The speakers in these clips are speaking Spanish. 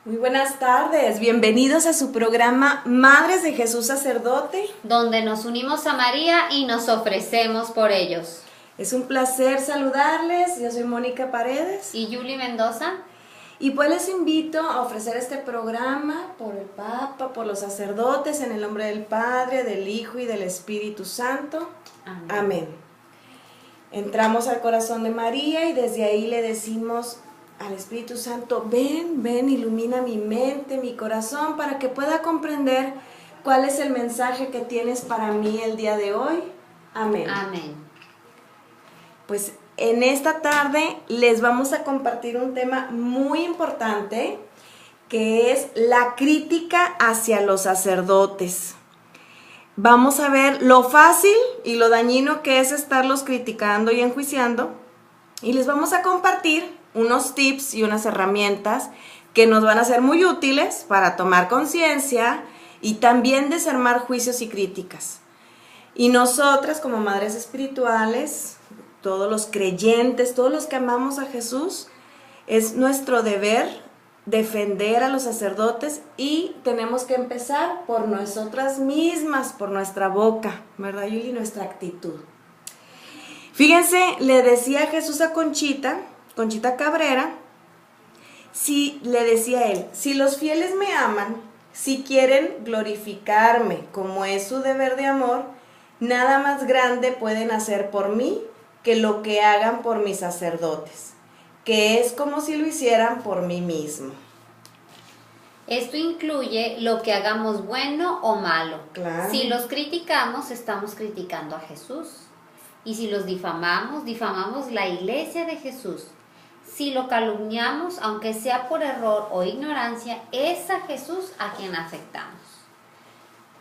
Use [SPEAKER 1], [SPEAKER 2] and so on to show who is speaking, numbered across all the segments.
[SPEAKER 1] Muy buenas tardes, bienvenidos a su programa Madres de Jesús Sacerdote,
[SPEAKER 2] donde nos unimos a María y nos ofrecemos por ellos.
[SPEAKER 1] Es un placer saludarles, yo soy Mónica Paredes
[SPEAKER 2] y Yuli Mendoza.
[SPEAKER 1] Y pues les invito a ofrecer este programa por el Papa, por los sacerdotes, en el nombre del Padre, del Hijo y del Espíritu Santo. Amén. Amén. Entramos al corazón de María y desde ahí le decimos al Espíritu Santo, ven, ilumina mi mente, mi corazón, para que pueda comprender cuál es el mensaje que tienes para mí el día de hoy. Amén.
[SPEAKER 2] Amén.
[SPEAKER 1] Pues en esta tarde les vamos a compartir un tema muy importante, que es la crítica hacia los sacerdotes. Vamos a ver lo fácil y lo dañino que es estarlos criticando y enjuiciando, y les vamos a compartir unos tips y unas herramientas que nos van a ser muy útiles para tomar conciencia y también desarmar juicios y críticas. Y nosotras como madres espirituales, todos los creyentes, todos los que amamos a Jesús, es nuestro deber defender a los sacerdotes y tenemos que empezar por nosotras mismas, por nuestra boca, ¿verdad, Yuli? Nuestra actitud. Fíjense, le decía Jesús a Conchita Cabrera, le decía él, si los fieles me aman, si quieren glorificarme como es su deber de amor, nada más grande pueden hacer por mí que lo que hagan por mis sacerdotes, que es como si lo hicieran por mí mismo.
[SPEAKER 2] Esto incluye lo que hagamos bueno o malo.
[SPEAKER 1] Claro.
[SPEAKER 2] Si los criticamos, estamos criticando a Jesús. Y si los difamamos, difamamos la iglesia de Jesús. Si lo calumniamos, aunque sea por error o ignorancia, es a Jesús a quien afectamos.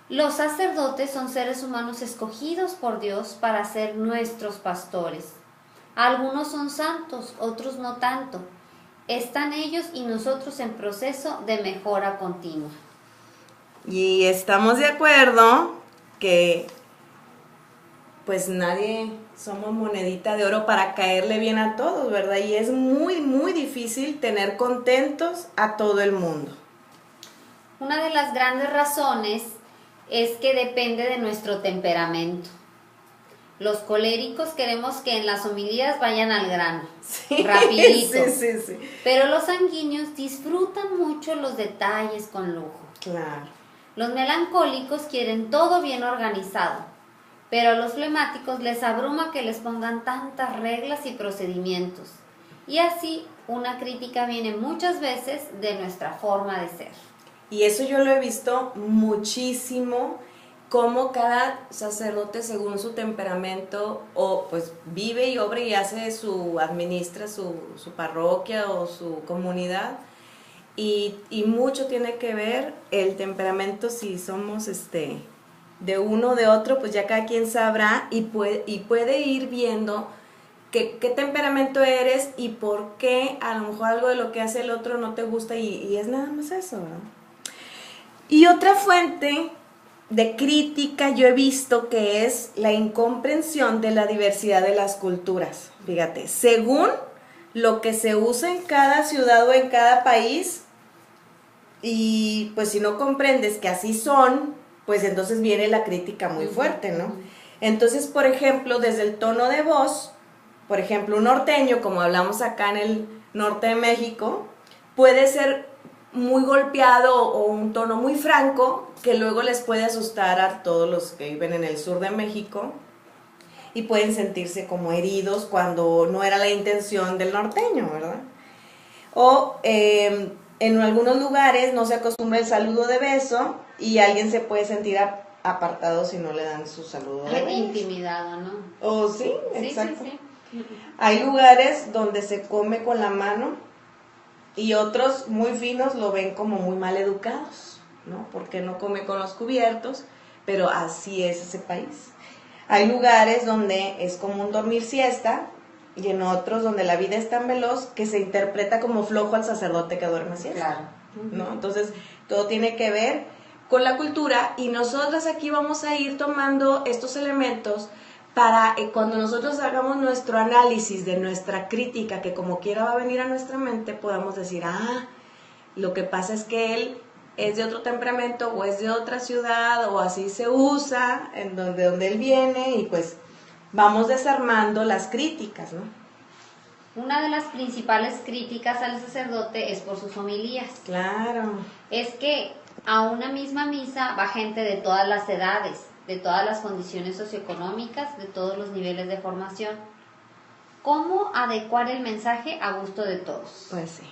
[SPEAKER 2] Los sacerdotes son seres humanos escogidos por Dios para ser nuestros pastores. Algunos son santos, otros no tanto. Están ellos y nosotros en proceso de mejora continua.
[SPEAKER 1] Y estamos de acuerdo que pues nadie somos monedita de oro para caerle bien a todos, ¿verdad? Y es muy, muy difícil tener contentos a todo el mundo.
[SPEAKER 2] Una de las grandes razones es que depende de nuestro temperamento. Los coléricos queremos que en las homilías vayan al grano,
[SPEAKER 1] sí,
[SPEAKER 2] rapidito.
[SPEAKER 1] Sí.
[SPEAKER 2] Pero los sanguíneos disfrutan mucho los detalles con lujo.
[SPEAKER 1] Claro.
[SPEAKER 2] Los melancólicos quieren todo bien organizado, pero a los flemáticos les abruma que les pongan tantas reglas y procedimientos. Y así una crítica viene muchas veces de nuestra forma de ser.
[SPEAKER 1] Y eso yo lo he visto muchísimo, cómo cada sacerdote según su temperamento o pues vive y obra y administra su parroquia o su comunidad. Y mucho tiene que ver el temperamento, si somos de uno o de otro, pues ya cada quien sabrá y puede ir viendo qué temperamento eres y por qué a lo mejor algo de lo que hace el otro no te gusta y es nada más eso, ¿no? Y otra fuente de crítica yo he visto que es la incomprensión de la diversidad de las culturas. Fíjate, según lo que se usa en cada ciudad o en cada país, y pues si no comprendes que así son, pues entonces viene la crítica muy fuerte, ¿no? Entonces, por ejemplo, desde el tono de voz, por ejemplo, un norteño, como hablamos acá en el norte de México, puede ser muy golpeado o un tono muy franco que luego les puede asustar a todos los que viven en el sur de México y pueden sentirse como heridos cuando no era la intención del norteño, ¿verdad? O en algunos lugares no se acostumbra el saludo de beso y alguien se puede sentir apartado si no le dan su saludo de beso.
[SPEAKER 2] Intimidado, ¿no?
[SPEAKER 1] Oh, sí, exacto.
[SPEAKER 2] Sí.
[SPEAKER 1] Hay lugares donde se come con la mano y otros muy finos lo ven como muy mal educados, ¿no? Porque no come con los cubiertos, pero así es ese país. Hay lugares donde es común dormir siesta y en otros donde la vida es tan veloz que se interpreta como flojo al sacerdote que duerme siesta.
[SPEAKER 2] Claro.
[SPEAKER 1] ¿No? Entonces, todo tiene que ver con la cultura y nosotras aquí vamos a ir tomando estos elementos para cuando nosotros hagamos nuestro análisis de nuestra crítica, que como quiera va a venir a nuestra mente, podamos decir, Lo que pasa es que él es de otro temperamento o es de otra ciudad o así se usa, donde él viene, y pues vamos desarmando las críticas, ¿no?
[SPEAKER 2] Una de las principales críticas al sacerdote es por sus homilías.
[SPEAKER 1] Claro.
[SPEAKER 2] Es que a una misma misa va gente de todas las edades, de todas las condiciones socioeconómicas, de todos los niveles de formación. ¿Cómo adecuar el mensaje a gusto de todos?
[SPEAKER 1] Pues sí.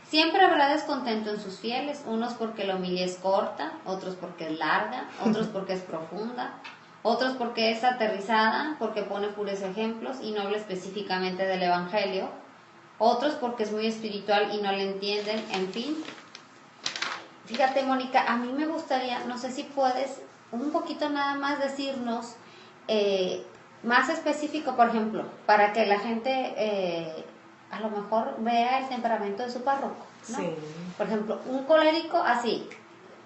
[SPEAKER 2] Siempre habrá descontento en sus fieles, unos porque la homilía es corta, otros porque es larga, otros porque es profunda, otros porque es aterrizada, porque pone puros ejemplos y no habla específicamente del Evangelio, otros porque es muy espiritual y no le entienden, en fin. Fíjate, Mónica, a mí me gustaría, no sé si puedes un poquito nada más decirnos más específico, por ejemplo, para que la gente a lo mejor vea el temperamento de su párroco, ¿no?
[SPEAKER 1] Sí.
[SPEAKER 2] Por ejemplo, un colérico así,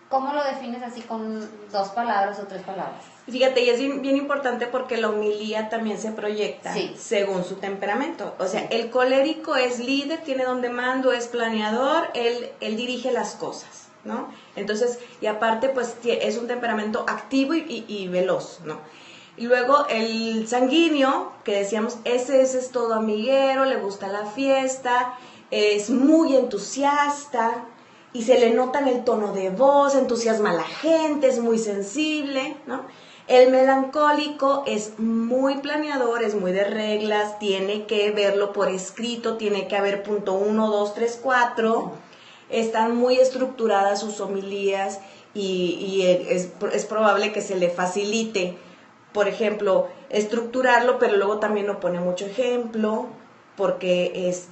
[SPEAKER 2] ¿cómo lo defines así con 2 palabras o 3 palabras?
[SPEAKER 1] Fíjate, y es bien importante porque la homilía también se proyecta
[SPEAKER 2] Sí.
[SPEAKER 1] según su temperamento. O sea,
[SPEAKER 2] Sí.
[SPEAKER 1] el colérico es líder, tiene donde mando, es planeador, él dirige las cosas, ¿no? Entonces, y aparte, pues es un temperamento activo y veloz, ¿no? Y luego el sanguíneo, que decíamos, ese es todo amiguero, le gusta la fiesta, es muy entusiasta y se le nota en el tono de voz, entusiasma a la gente, es muy sensible, ¿no? El melancólico es muy planeador, es muy de reglas, tiene que verlo por escrito, tiene que haber punto 1, 2, 3, 4, están muy estructuradas sus homilías y es probable que se le facilite, por ejemplo, estructurarlo, pero luego también no pone mucho ejemplo, porque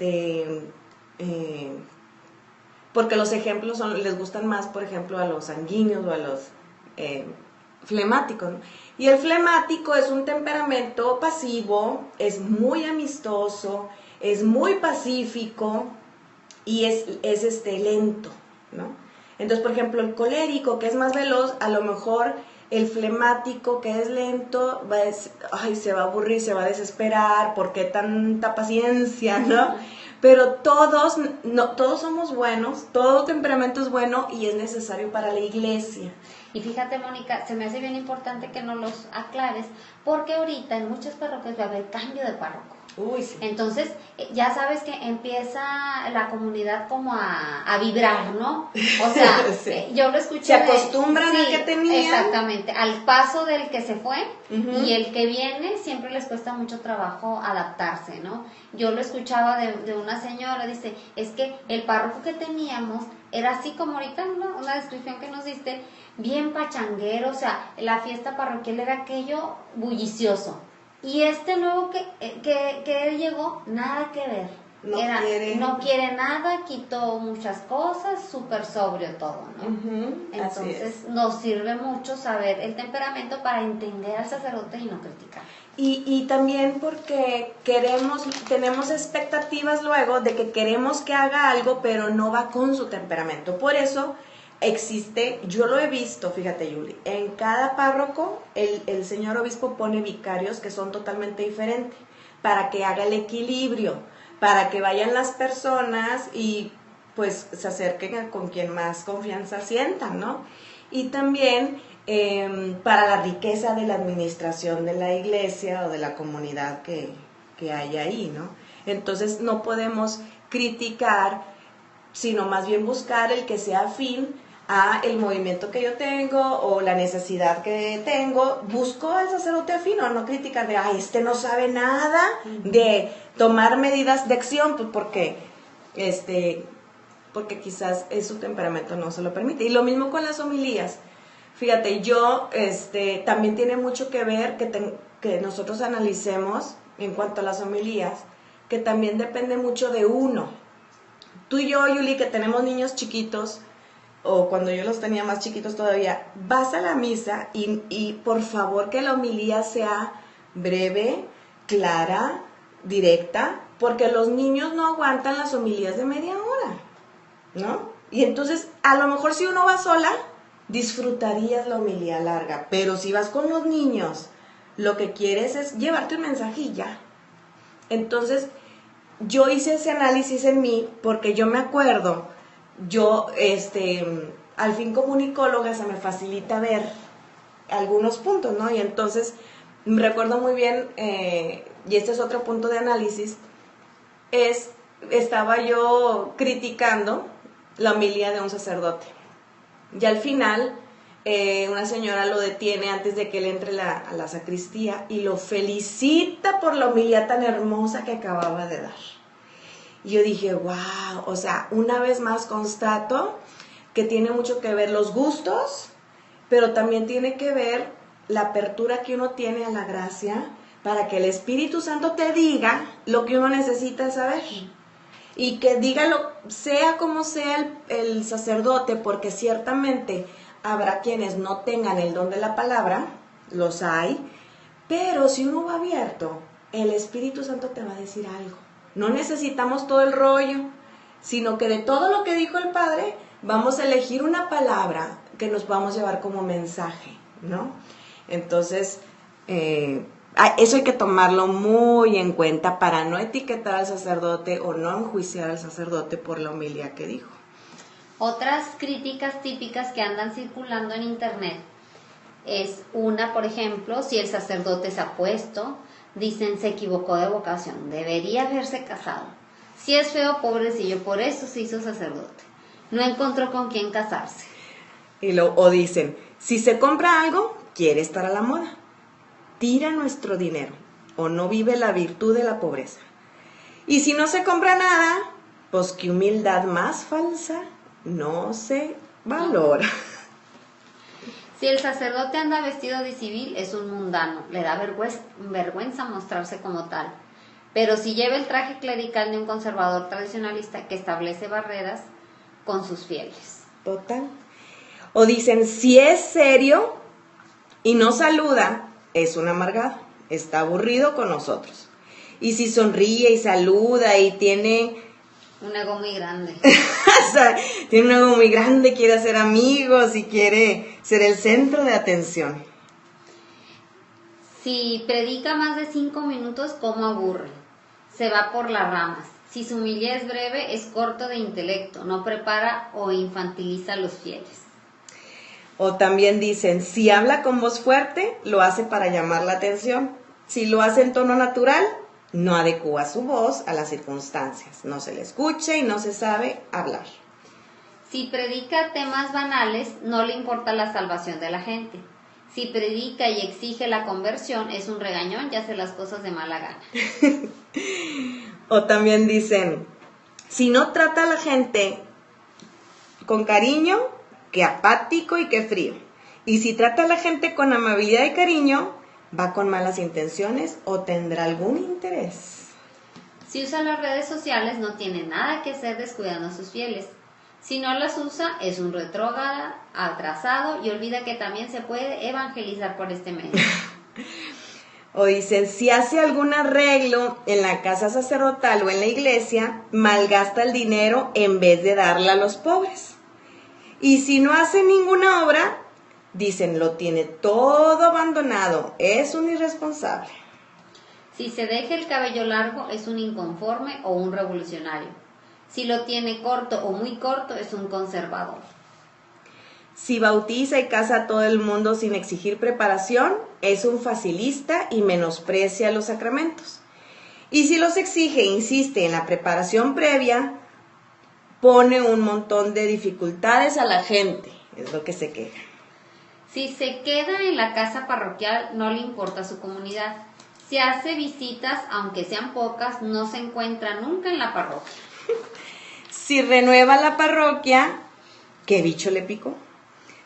[SPEAKER 1] porque los ejemplos les gustan más, por ejemplo, a los sanguíneos o a los flemáticos, ¿no? Y el flemático es un temperamento pasivo, es muy amistoso, es muy pacífico y es lento, ¿no? Entonces, por ejemplo, el colérico, que es más veloz, a lo mejor el flemático, que es lento, se va a aburrir, se va a desesperar, ¿por qué tanta paciencia, no? Pero todos somos buenos, todo temperamento es bueno y es necesario para la iglesia.
[SPEAKER 2] Y fíjate, Mónica, se me hace bien importante que nos los aclares, porque ahorita en muchas parroquias va a haber cambio de párroco.
[SPEAKER 1] Uy, sí.
[SPEAKER 2] Entonces, ya sabes que empieza la comunidad como a vibrar, ¿no? O sea,
[SPEAKER 1] sí.
[SPEAKER 2] Yo lo escuché.
[SPEAKER 1] Se acostumbran a que tenían.
[SPEAKER 2] Exactamente, al paso del que se fue,
[SPEAKER 1] Uh-huh.
[SPEAKER 2] y el que viene siempre les cuesta mucho trabajo adaptarse, ¿no? Yo lo escuchaba de una señora, dice, es que el párroco que teníamos era así como ahorita, ¿no? Una descripción que nos diste, bien pachanguero, o sea, la fiesta parroquial era aquello bullicioso. Y este nuevo que él llegó, nada que ver. No quiere nada, quitó muchas cosas, súper sobrio todo, ¿no?
[SPEAKER 1] Uh-huh.
[SPEAKER 2] Entonces nos sirve mucho saber el temperamento para entender al sacerdote y no criticar.
[SPEAKER 1] Y también porque tenemos expectativas luego de que queremos que haga algo, pero no va con su temperamento. Por eso existe, yo lo he visto, fíjate, Yuli, en cada párroco el señor obispo pone vicarios que son totalmente diferentes para que haga el equilibrio, para que vayan las personas y pues se acerquen con quien más confianza sientan, ¿no? Y también para la riqueza de la administración de la iglesia o de la comunidad que hay ahí, ¿no? Entonces no podemos criticar, sino más bien buscar el que sea afín a el movimiento que yo tengo o la necesidad que tengo. Busco al sacerdote afín, o no criticar de, no sabe nada de tomar medidas de acción, pues porque quizás su temperamento no se lo permite. Y lo mismo con las homilías. Fíjate, yo también tiene mucho que ver que nosotros analicemos en cuanto a las homilías, que también depende mucho de uno. Tú y yo, Yuli, que tenemos niños chiquitos, o cuando yo los tenía más chiquitos todavía, vas a la misa y por favor que la homilía sea breve, clara, directa, porque los niños no aguantan las homilías de media hora, ¿no? Y entonces, a lo mejor si uno va sola, disfrutarías la homilía larga, pero si vas con los niños, lo que quieres es llevarte un mensaje y ya. Entonces, yo hice ese análisis en mí porque yo me acuerdo yo, al fin como unicóloga se me facilita ver algunos puntos, ¿no? Y entonces recuerdo muy bien, y este es otro punto de análisis, estaba yo criticando la homilía de un sacerdote. Y al final, una señora lo detiene antes de que él entre a la sacristía y lo felicita por la homilía tan hermosa que acababa de dar. Y yo dije, wow, o sea, una vez más constato que tiene mucho que ver los gustos, pero también tiene que ver la apertura que uno tiene a la gracia para que el Espíritu Santo te diga lo que uno necesita saber. Y que dígalo, sea como sea el sacerdote, porque ciertamente habrá quienes no tengan el don de la palabra, los hay, pero si uno va abierto, el Espíritu Santo te va a decir algo. No necesitamos todo el rollo, sino que de todo lo que dijo el Padre, vamos a elegir una palabra que nos vamos a llevar como mensaje, ¿no? Entonces, eso hay que tomarlo muy en cuenta para no etiquetar al sacerdote o no enjuiciar al sacerdote por la homilía que dijo.
[SPEAKER 2] Otras críticas típicas que andan circulando en internet es una, por ejemplo, si el sacerdote es apuesto, dicen se equivocó de vocación, debería haberse casado. Si es feo, pobrecillo, por eso se hizo sacerdote. No encontró con quién casarse.
[SPEAKER 1] O dicen, si se compra algo, quiere estar a la moda. Tira nuestro dinero o no vive la virtud de la pobreza. Y si no se compra nada, pues qué humildad más falsa no se valora.
[SPEAKER 2] Si el sacerdote anda vestido de civil, es un mundano, le da vergüenza mostrarse como tal. Pero si lleva el traje clerical de un conservador tradicionalista que establece barreras con sus fieles.
[SPEAKER 1] Total. O dicen, si es serio y no saluda, es un amargado, está aburrido con nosotros. Y si sonríe y saluda y tiene
[SPEAKER 2] un ego muy grande.
[SPEAKER 1] O sea, tiene un ego muy grande, quiere hacer amigos y quiere ser el centro de atención.
[SPEAKER 2] Si predica más de 5 minutos, ¿cómo aburre? Se va por las ramas. Si su homilía es breve, es corto de intelecto, no prepara o infantiliza a los fieles.
[SPEAKER 1] O también dicen, si habla con voz fuerte, lo hace para llamar la atención. Si lo hace en tono natural, no adecúa su voz a las circunstancias. No se le escucha y no se sabe hablar.
[SPEAKER 2] Si predica temas banales, no le importa la salvación de la gente. Si predica y exige la conversión, es un regañón y hace las cosas de mala gana.
[SPEAKER 1] O también dicen, si no trata a la gente con cariño, que apático y que frío. Y si trata a la gente con amabilidad y cariño, va con malas intenciones o tendrá algún interés.
[SPEAKER 2] Si usa las redes sociales, no tiene nada que hacer descuidando a sus fieles. Si no las usa, es un retrógrado, atrasado y olvida que también se puede evangelizar por este medio.
[SPEAKER 1] O dicen, si hace algún arreglo en la casa sacerdotal o en la iglesia, malgasta el dinero en vez de darle a los pobres. Y si no hace ninguna obra, dicen, lo tiene todo abandonado, es un irresponsable.
[SPEAKER 2] Si se deja el cabello largo, es un inconforme o un revolucionario. Si lo tiene corto o muy corto, es un conservador.
[SPEAKER 1] Si bautiza y casa a todo el mundo sin exigir preparación, es un facilista y menosprecia los sacramentos. Y si los exige e insiste en la preparación previa, pone un montón de dificultades a la gente, es lo que se queja.
[SPEAKER 2] Si se queda en la casa parroquial, no le importa su comunidad. Si hace visitas, aunque sean pocas, no se encuentra nunca en la parroquia.
[SPEAKER 1] Si renueva la parroquia, ¿qué bicho le picó?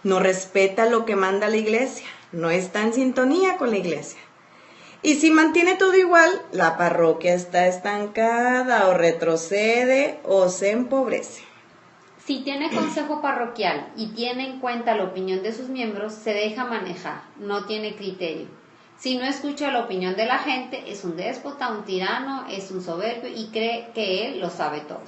[SPEAKER 1] No respeta lo que manda la iglesia, no está en sintonía con la iglesia. Y si mantiene todo igual, la parroquia está estancada o retrocede o se empobrece.
[SPEAKER 2] Si tiene consejo parroquial y tiene en cuenta la opinión de sus miembros, se deja manejar, no tiene criterio. Si no escucha la opinión de la gente, es un déspota, un tirano, es un soberbio y cree que él lo sabe todo.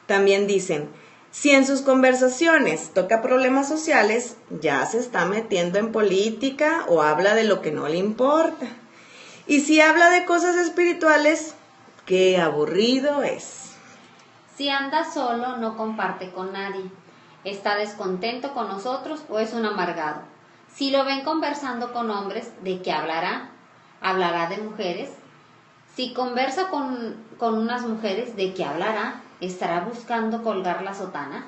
[SPEAKER 1] También dicen, si en sus conversaciones toca problemas sociales, ya se está metiendo en política o habla de lo que no le importa. Y si habla de cosas espirituales, qué aburrido es.
[SPEAKER 2] Si anda solo, no comparte con nadie. Está descontento con nosotros o es un amargado. Si lo ven conversando con hombres, ¿de qué hablará? ¿Hablará de mujeres? Si conversa con unas mujeres, ¿de qué hablará? ¿Estará buscando colgar la sotana?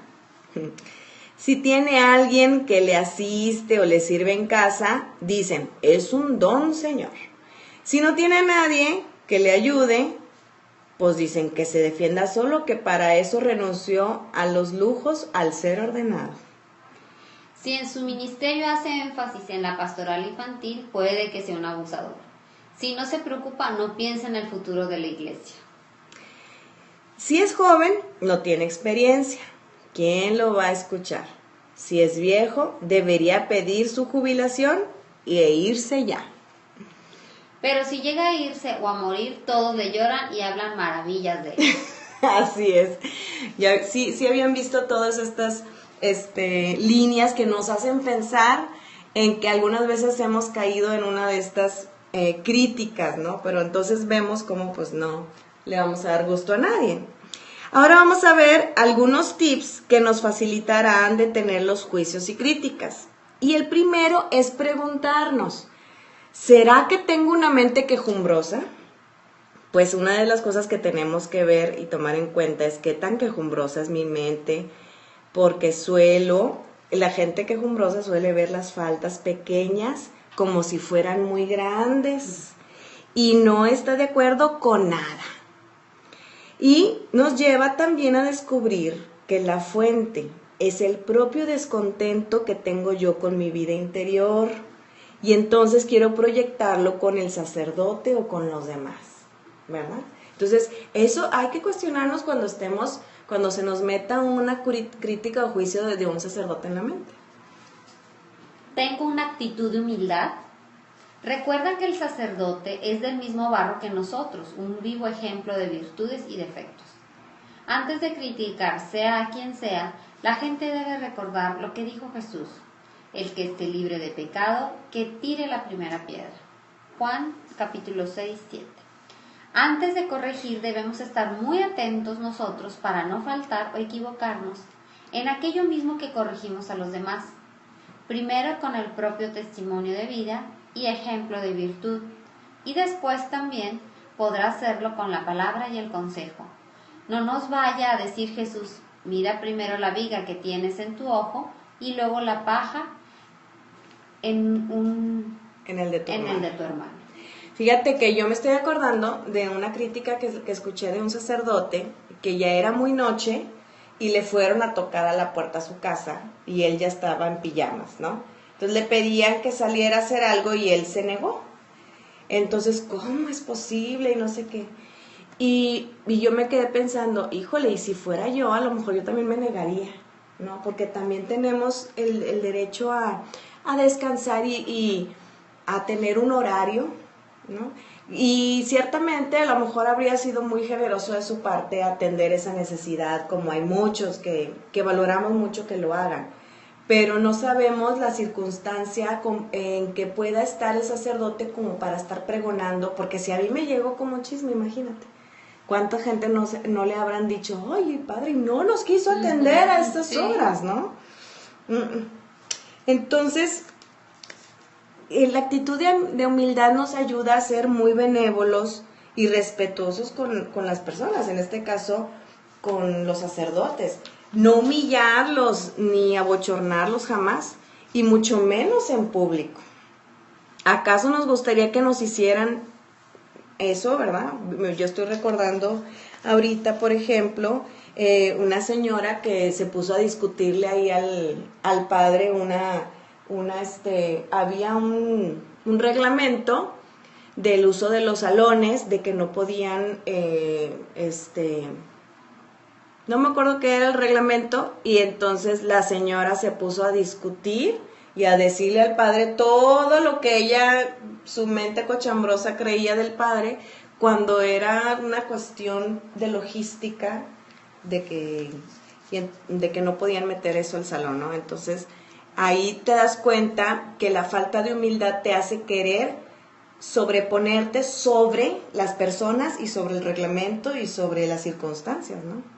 [SPEAKER 1] Si tiene alguien que le asiste o le sirve en casa, dicen, es un don, Señor. Si no tiene a nadie que le ayude, pues dicen que se defienda solo, que para eso renunció a los lujos al ser ordenado.
[SPEAKER 2] Si en su ministerio hace énfasis en la pastoral infantil, puede que sea un abusador. Si no se preocupa, no piensa en el futuro de la iglesia.
[SPEAKER 1] Si es joven, no tiene experiencia. ¿Quién lo va a escuchar? Si es viejo, debería pedir su jubilación e irse ya.
[SPEAKER 2] Pero si llega a irse o a morir, todos le lloran y hablan maravillas de él.
[SPEAKER 1] Así es. Ya, sí habían visto todas estas líneas que nos hacen pensar en que algunas veces hemos caído en una de estas críticas, ¿no? Pero entonces vemos cómo pues no le vamos a dar gusto a nadie. Ahora vamos a ver algunos tips que nos facilitarán detener los juicios y críticas. Y el primero es preguntarnos, ¿será que tengo una mente quejumbrosa? Pues una de las cosas que tenemos que ver y tomar en cuenta es qué tan quejumbrosa es mi mente, porque la gente quejumbrosa suele ver las faltas pequeñas como si fueran muy grandes y no está de acuerdo con nada. Y nos lleva también a descubrir que la fuente es el propio descontento que tengo yo con mi vida interior y entonces quiero proyectarlo con el sacerdote o con los demás, ¿verdad? Entonces, eso hay que cuestionarnos cuando se nos meta una crítica o juicio de un sacerdote en la mente.
[SPEAKER 2] ¿Tengo una actitud de humildad? Recuerda que el sacerdote es del mismo barro que nosotros, un vivo ejemplo de virtudes y defectos. Antes de criticar, sea a quien sea, la gente debe recordar lo que dijo Jesús. El que esté libre de pecado, que tire la primera piedra. Juan capítulo 6, 7. Antes de corregir debemos estar muy atentos nosotros para no faltar o equivocarnos en aquello mismo que corregimos a los demás. Primero con el propio testimonio de vida y ejemplo de virtud, y después también podrá hacerlo con la palabra y el consejo. No nos vaya a decir Jesús, mira primero la viga que tienes en tu ojo y luego la paja en el de tu hermano.
[SPEAKER 1] Fíjate que yo me estoy acordando de una crítica que escuché de un sacerdote que ya era muy noche y le fueron a tocar a la puerta a su casa y él ya estaba en pijamas, ¿no? Entonces le pedían que saliera a hacer algo y él se negó. Entonces, ¿cómo es posible? Y no sé qué. Y yo me quedé pensando, híjole, y si fuera yo, a lo mejor yo también me negaría, ¿no? Porque también tenemos el derecho a descansar y a tener un horario, ¿no? Y ciertamente a lo mejor habría sido muy generoso de su parte atender esa necesidad, como hay muchos que valoramos mucho que lo hagan, pero no sabemos la circunstancia en que pueda estar el sacerdote como para estar pregonando, porque si a mí me llegó como chisme, imagínate, cuánta gente no le habrán dicho, oye, padre, no nos quiso atender a estas horas, ¿no? Entonces, la actitud de humildad nos ayuda a ser muy benévolos y respetuosos con las personas, en este caso con los sacerdotes. No humillarlos ni abochornarlos jamás, y mucho menos en público. ¿Acaso nos gustaría que nos hicieran eso, verdad? Yo estoy recordando ahorita, por ejemplo, una señora que se puso a discutirle ahí al padre había un reglamento del uso de los salones, de que no podían, no me acuerdo qué era el reglamento, y entonces la señora se puso a discutir y a decirle al padre todo lo que ella, su mente cochambrosa, creía del padre, cuando era una cuestión de logística, de que no podían meter eso al salón, ¿no? Entonces, ahí te das cuenta que la falta de humildad te hace querer sobreponerte sobre las personas y sobre el reglamento y sobre las circunstancias, ¿no?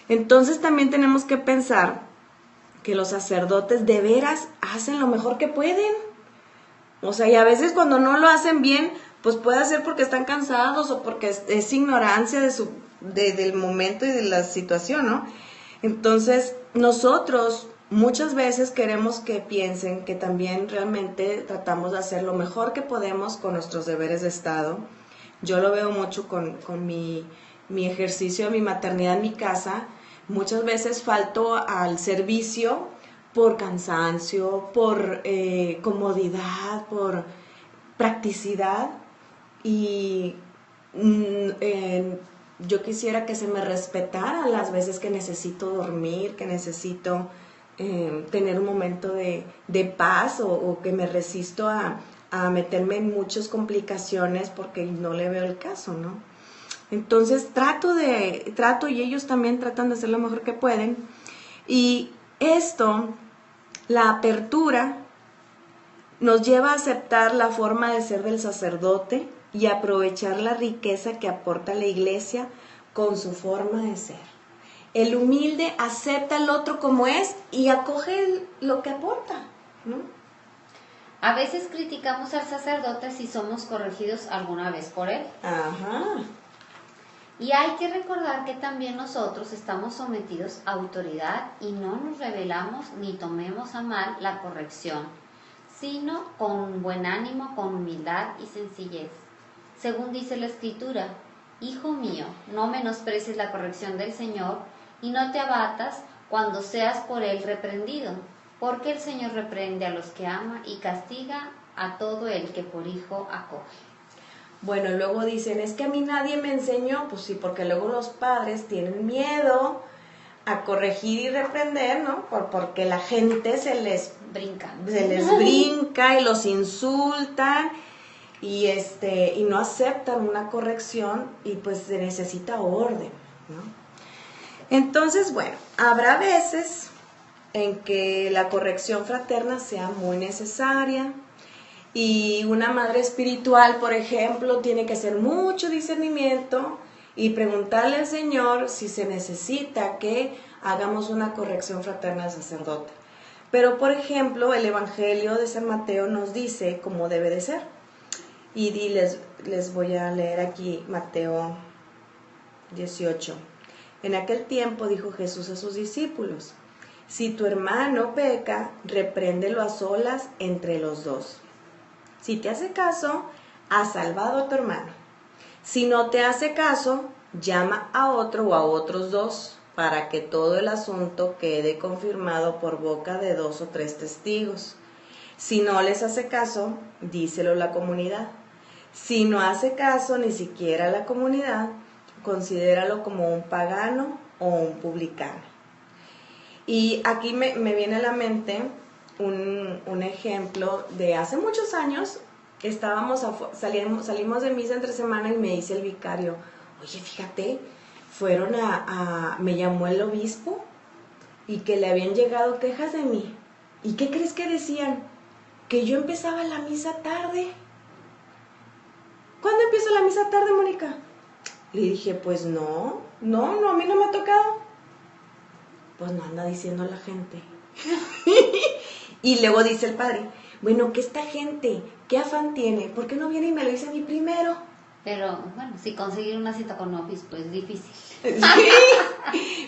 [SPEAKER 1] Entonces también tenemos que pensar que los sacerdotes de veras hacen lo mejor que pueden. O sea, y a veces cuando no lo hacen bien, pues puede ser porque están cansados o porque es ignorancia del momento y de la situación, ¿no? Entonces, nosotros muchas veces queremos que piensen que también realmente tratamos de hacer lo mejor que podemos con nuestros deberes de Estado. Yo lo veo mucho con mi ejercicio de mi maternidad en mi casa. Muchas veces falto al servicio por cansancio, por comodidad, por practicidad y yo quisiera que se me respetara las veces que necesito dormir, que necesito tener un momento de paz o que me resisto a meterme en muchas complicaciones porque no le veo el caso, ¿no? Entonces trato y ellos también tratan de hacer lo mejor que pueden. Y esto, la apertura, nos lleva a aceptar la forma de ser del sacerdote y aprovechar la riqueza que aporta la iglesia con su forma de ser. El humilde acepta al otro como es y acoge lo que aporta, ¿no?
[SPEAKER 2] A veces criticamos al sacerdote si somos corregidos alguna vez por él.
[SPEAKER 1] Ajá.
[SPEAKER 2] Y hay que recordar que también nosotros estamos sometidos a autoridad y no nos rebelamos ni tomemos a mal la corrección, sino con buen ánimo, con humildad y sencillez. Según dice la Escritura, Hijo mío, no menosprecies la corrección del Señor y no te abatas cuando seas por él reprendido, porque el Señor reprende a los que ama y castiga a todo el que por hijo acoge.
[SPEAKER 1] Bueno, luego dicen, es que a mí nadie me enseñó, pues sí, porque luego los padres tienen miedo a corregir y reprender, ¿no? Porque la gente se les brinca y los insultan y no aceptan una corrección y pues se necesita orden, ¿no? Entonces, bueno, habrá veces en que la corrección fraterna sea muy necesaria. Y una madre espiritual, por ejemplo, tiene que hacer mucho discernimiento y preguntarle al Señor si se necesita que hagamos una corrección fraterna al sacerdote. Pero, por ejemplo, el Evangelio de San Mateo nos dice cómo debe de ser. Y les voy a leer aquí Mateo 18. En aquel tiempo dijo Jesús a sus discípulos, si tu hermano peca, repréndelo a solas entre los dos. Si te hace caso, has salvado a tu hermano. Si no te hace caso, llama a otro o a otros dos, para que todo el asunto quede confirmado por boca de 2 o 3 testigos. Si no les hace caso, díselo a la comunidad. Si no hace caso ni siquiera a la comunidad, considéralo como un pagano o un publicano. Y aquí me viene a la mente un ejemplo de hace muchos años. Salimos de misa entre semana y me dice el vicario, oye, fíjate, me llamó el obispo y que le habían llegado quejas de mí. ¿Y qué crees que decían? Que yo empezaba la misa tarde. ¿Cuándo empieza la misa tarde, Mónica? Le dije, pues no, a mí no me ha tocado. Pues no anda diciendo la gente. Y luego dice el padre, bueno, que esta gente, ¿qué afán tiene? ¿Por qué no viene y me lo dice a mí primero?
[SPEAKER 2] Pero, bueno, si conseguir una cita con obispo es difícil.
[SPEAKER 1] Sí,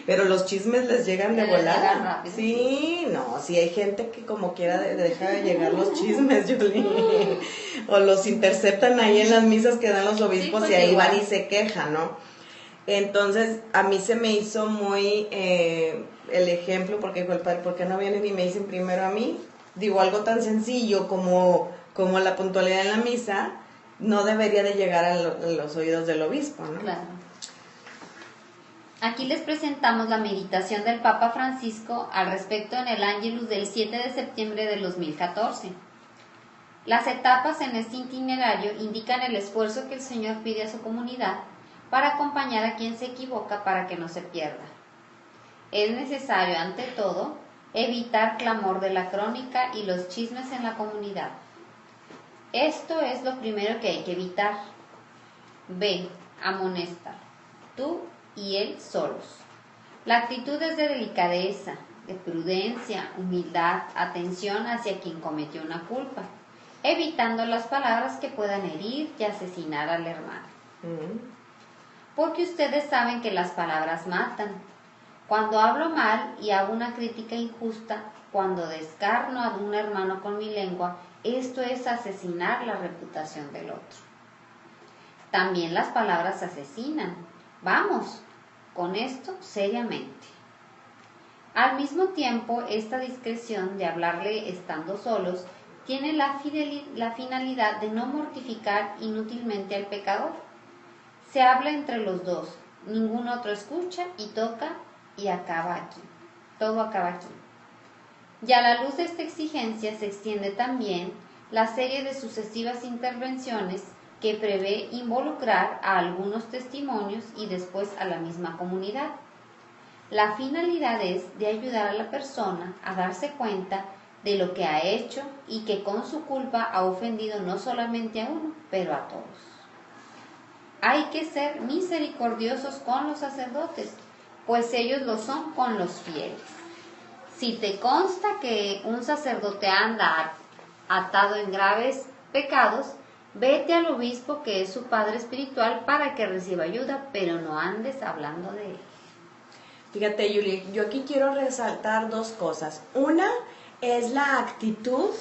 [SPEAKER 1] pero los chismes les llegan de volada. Sí, no, sí hay gente que como quiera deja de llegar los chismes, Yoli. O los interceptan ahí en las misas que dan los obispos, sí, pues y ahí igual van y se quejan, ¿no? Entonces, a mí se me hizo muy el ejemplo, porque dijo el padre, ¿por qué no vienen y me dicen primero a mí? Digo, algo tan sencillo como la puntualidad en la misa, no debería de llegar a los oídos del obispo, ¿no?
[SPEAKER 2] Claro. Aquí les presentamos la meditación del Papa Francisco al respecto en el Ángelus del 7 de septiembre del 2014. Las etapas en este itinerario indican el esfuerzo que el Señor pide a su comunidad para acompañar a quien se equivoca para que no se pierda. Es necesario, ante todo, evitar clamor de la crónica y los chismes en la comunidad. Esto es lo primero que hay que evitar. Ve, amonesta, tú y él solos. La actitud es de delicadeza, de prudencia, humildad, atención hacia quien cometió una culpa, evitando las palabras que puedan herir y asesinar al hermano. Porque ustedes saben que las palabras matan. Cuando hablo mal y hago una crítica injusta, cuando descarno a un hermano con mi lengua, esto es asesinar la reputación del otro. También las palabras asesinan. Vamos, con esto seriamente. Al mismo tiempo, esta discreción de hablarle estando solos tiene la finalidad de no mortificar inútilmente al pecador. Se habla entre los dos, ningún otro escucha y toca y acaba aquí. Todo acaba aquí. Y a la luz de esta exigencia se extiende también la serie de sucesivas intervenciones que prevé involucrar a algunos testimonios y después a la misma comunidad. La finalidad es de ayudar a la persona a darse cuenta de lo que ha hecho y que con su culpa ha ofendido no solamente a uno, pero a todos. Hay que ser misericordiosos con los sacerdotes, pues ellos lo son con los fieles. Si te consta que un sacerdote anda atado en graves pecados, vete al obispo que es su padre espiritual para que reciba ayuda, pero no andes hablando de él.
[SPEAKER 1] Fíjate, Yuli, yo aquí quiero resaltar dos cosas. Una es la actitud,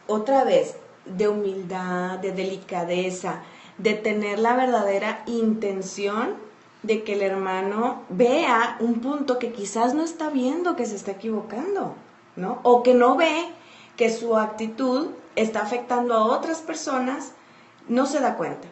[SPEAKER 1] otra vez, de humildad, de delicadeza, de tener la verdadera intención de que el hermano vea un punto que quizás no está viendo, que se está equivocando, ¿no? O que no ve que su actitud está afectando a otras personas, no se da cuenta.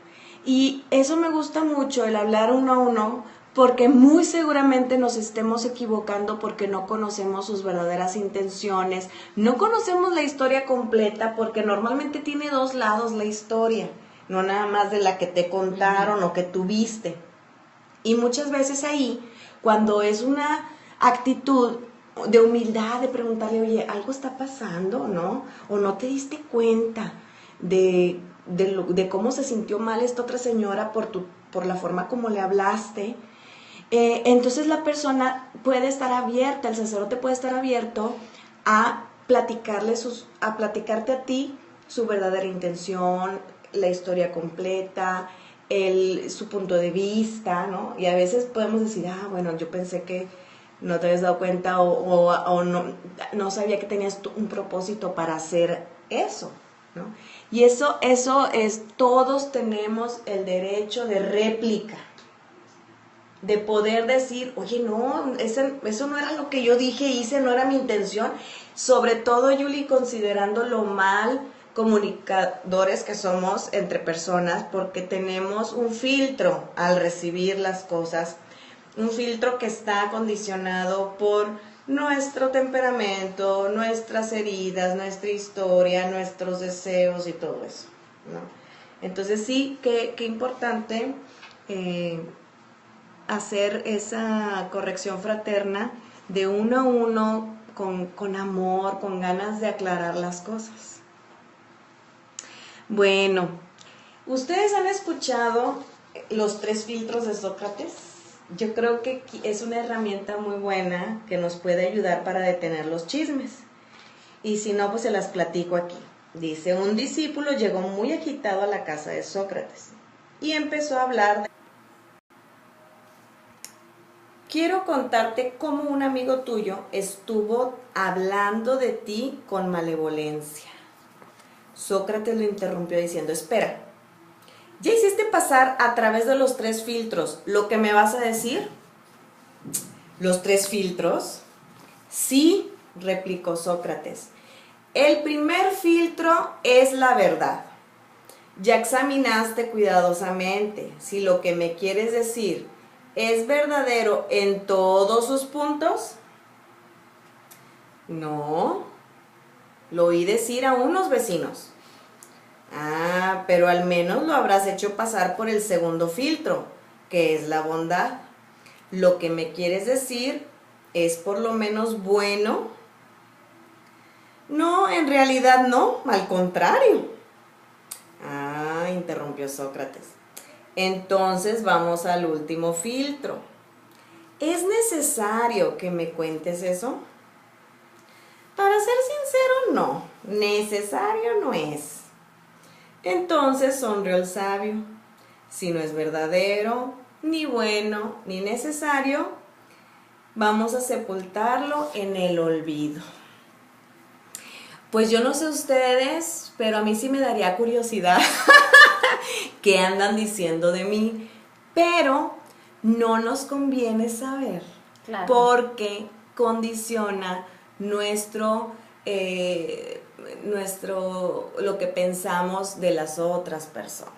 [SPEAKER 1] Y eso me gusta mucho, el hablar uno a uno, porque muy seguramente nos estemos equivocando porque no conocemos sus verdaderas intenciones, no conocemos la historia completa, porque normalmente tiene dos lados la historia, no nada más de la que te contaron o que tuviste. Y muchas veces ahí, cuando es una actitud de humildad, de preguntarle, oye, algo está pasando, ¿no? O no te diste cuenta de cómo se sintió mal esta otra señora por la forma como le hablaste. Entonces la persona puede estar abierta, el sacerdote puede estar abierto a platicarte a ti su verdadera intención, la historia completa, su punto de vista, ¿no? Y a veces podemos decir, bueno, yo pensé que no te habías dado cuenta o no sabía que tenías un propósito para hacer eso, ¿no? Y eso es, todos tenemos el derecho de réplica, de poder decir, oye, no, eso no era lo que yo dije, hice, no era mi intención. Sobre todo, Yuli, considerando lo mal comunicadores que somos entre personas, porque tenemos un filtro al recibir las cosas, un filtro que está condicionado por nuestro temperamento, nuestras heridas, nuestra historia, nuestros deseos y todo eso, ¿no? Entonces sí, qué importante hacer esa corrección fraterna de uno a uno, con amor, con ganas de aclarar las cosas. Bueno, ¿ustedes han escuchado los 3 filtros de Sócrates? Yo creo que es una herramienta muy buena que nos puede ayudar para detener los chismes. Y si no, pues se las platico aquí. Dice, un discípulo llegó muy agitado a la casa de Sócrates y empezó a hablar de... Quiero contarte cómo un amigo tuyo estuvo hablando de ti con malevolencia. Sócrates lo interrumpió diciendo, espera, ¿ya hiciste pasar a través de los 3 filtros lo que me vas a decir? ¿Los 3 filtros? Sí, replicó Sócrates. El primer filtro es la verdad. Ya examinaste cuidadosamente si lo que me quieres decir es verdadero en todos sus puntos. No. Lo oí decir a unos vecinos. Pero al menos lo habrás hecho pasar por el segundo filtro, que es la bondad. Lo que me quieres decir es por lo menos bueno. No, en realidad no, al contrario. Interrumpió Sócrates. Entonces vamos al último filtro. ¿Es necesario que me cuentes eso? Para ser sincero, no. Necesario no es. Entonces sonrió el sabio. Si no es verdadero, ni bueno, ni necesario, vamos a sepultarlo en el olvido. Pues yo no sé ustedes, pero a mí sí me daría curiosidad qué andan diciendo de mí. Pero no nos conviene saber,
[SPEAKER 2] Claro.
[SPEAKER 1] porque condiciona lo que pensamos de las otras personas,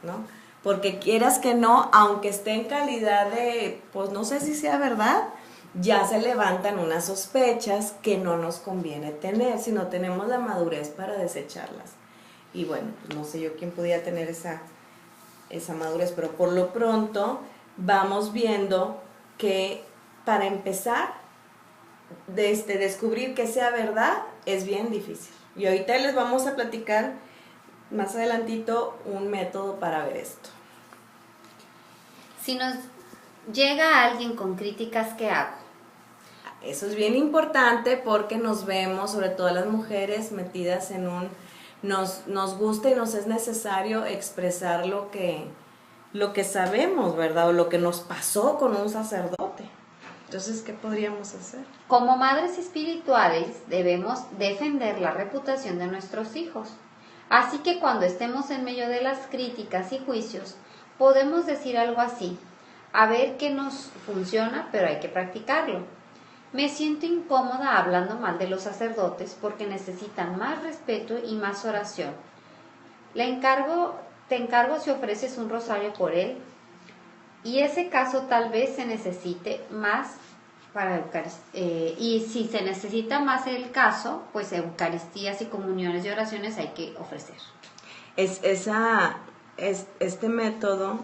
[SPEAKER 1] ¿no? Porque quieras que no, aunque esté en calidad de, pues no sé si sea verdad, ya se levantan unas sospechas que no nos conviene tener si no tenemos la madurez para desecharlas. Y bueno, pues no sé yo quién pudiera tener esa madurez, pero por lo pronto vamos viendo que para empezar, descubrir que sea verdad es bien difícil. Y ahorita les vamos a platicar más adelantito un método para ver esto.
[SPEAKER 2] Si nos llega alguien con críticas, ¿qué hago?
[SPEAKER 1] Eso es bien importante porque nos vemos, sobre todo las mujeres, metidas en nos gusta y nos es necesario expresar lo que sabemos, ¿verdad? O lo que nos pasó con un sacerdote. Entonces, ¿qué podríamos hacer?
[SPEAKER 2] Como madres espirituales debemos defender la reputación de nuestros hijos. Así que cuando estemos en medio de las críticas y juicios, podemos decir algo así: a ver qué nos funciona, pero hay que practicarlo. Me siento incómoda hablando mal de los sacerdotes porque necesitan más respeto y más oración. Te encargo si ofreces un rosario por él, y ese caso tal vez se necesite más para Eucaristía. Y si se necesita más el caso, pues Eucaristías y comuniones y oraciones hay que ofrecer.
[SPEAKER 1] Este método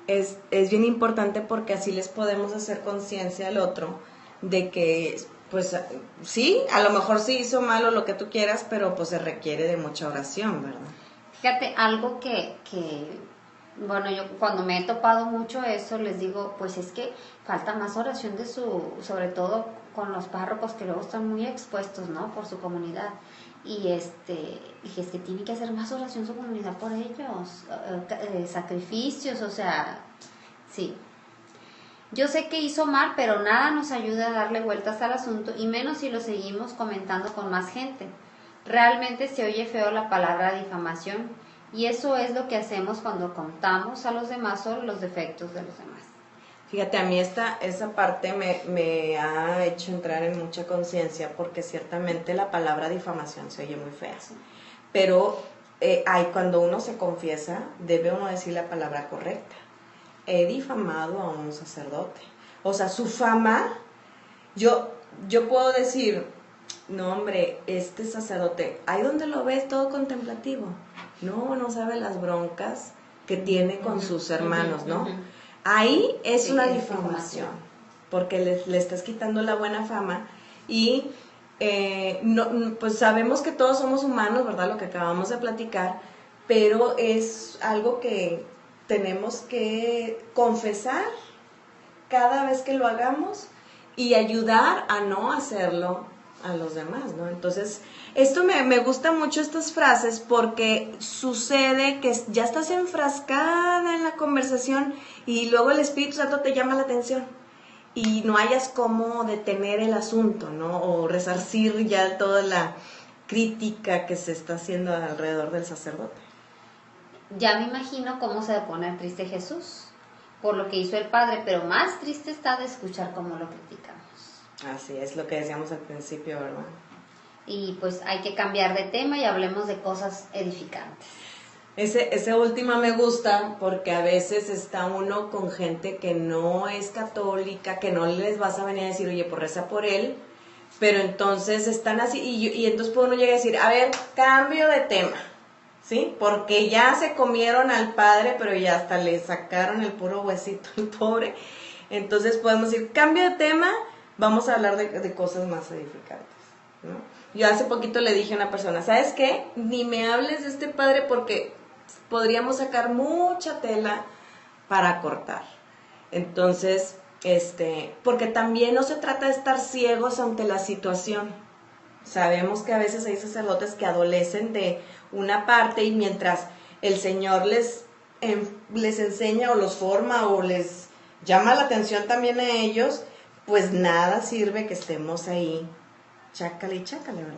[SPEAKER 1] es bien importante porque así les podemos hacer conciencia al otro de que, pues sí, a lo mejor sí hizo mal o lo que tú quieras, pero pues se requiere de mucha oración, ¿verdad?
[SPEAKER 2] Fíjate, algo que bueno, yo cuando me he topado mucho eso, les digo, pues es que falta más oración sobre todo con los párrocos que luego están muy expuestos, ¿no? Por su comunidad. Y dije, es que tiene que hacer más oración su comunidad por ellos, sacrificios, o sea, sí. Yo sé que hizo mal, pero nada nos ayuda a darle vueltas al asunto, y menos si lo seguimos comentando con más gente. Realmente se oye feo la palabra difamación, y eso es lo que hacemos cuando contamos a los demás sobre los defectos de los demás.
[SPEAKER 1] Fíjate, a mí esa parte me ha hecho entrar en mucha conciencia, porque ciertamente la palabra difamación se oye muy fea. Sí. Pero cuando uno se confiesa, debe uno decir la palabra correcta. He difamado a un sacerdote. O sea, su fama, yo puedo decir, no hombre, este sacerdote, ahí donde lo ves todo contemplativo. No sabe las broncas que tiene con sus hermanos, ¿no? Ahí es una difamación, porque le estás quitando la buena fama. Y pues sabemos que todos somos humanos, ¿verdad? Lo que acabamos de platicar, pero es algo que tenemos que confesar cada vez que lo hagamos y ayudar a no hacerlo a los demás, ¿no? Entonces, esto me gusta mucho, estas frases, porque sucede que ya estás enfrascada en la conversación y luego el Espíritu Santo te llama la atención y no hayas cómo detener el asunto, ¿no? O resarcir ya toda la crítica que se está haciendo alrededor del sacerdote.
[SPEAKER 2] Ya me imagino cómo se va a poner triste Jesús por lo que hizo el Padre, pero más triste está de escuchar cómo lo criticamos.
[SPEAKER 1] Así es, lo que decíamos al principio, ¿verdad?
[SPEAKER 2] Y pues hay que cambiar de tema y hablemos de cosas edificantes.
[SPEAKER 1] Ese último me gusta porque a veces está uno con gente que no es católica, que no les vas a venir a decir, oye, pues reza por él, pero entonces están así, y entonces uno llega a decir, a ver, cambio de tema, ¿sí? Porque ya se comieron al padre, pero ya hasta le sacaron el puro huesito al pobre. Entonces podemos decir, cambio de tema, vamos a hablar de cosas más edificantes, ¿no? Yo hace poquito le dije a una persona, ¿sabes qué? Ni me hables de este padre porque podríamos sacar mucha tela para cortar. Entonces, Porque también no se trata de estar ciegos ante la situación. Sabemos que a veces hay sacerdotes que adolecen de una parte y mientras el Señor les enseña o los forma o les llama la atención también a ellos, pues nada sirve que estemos ahí chácale y chácale, ¿verdad?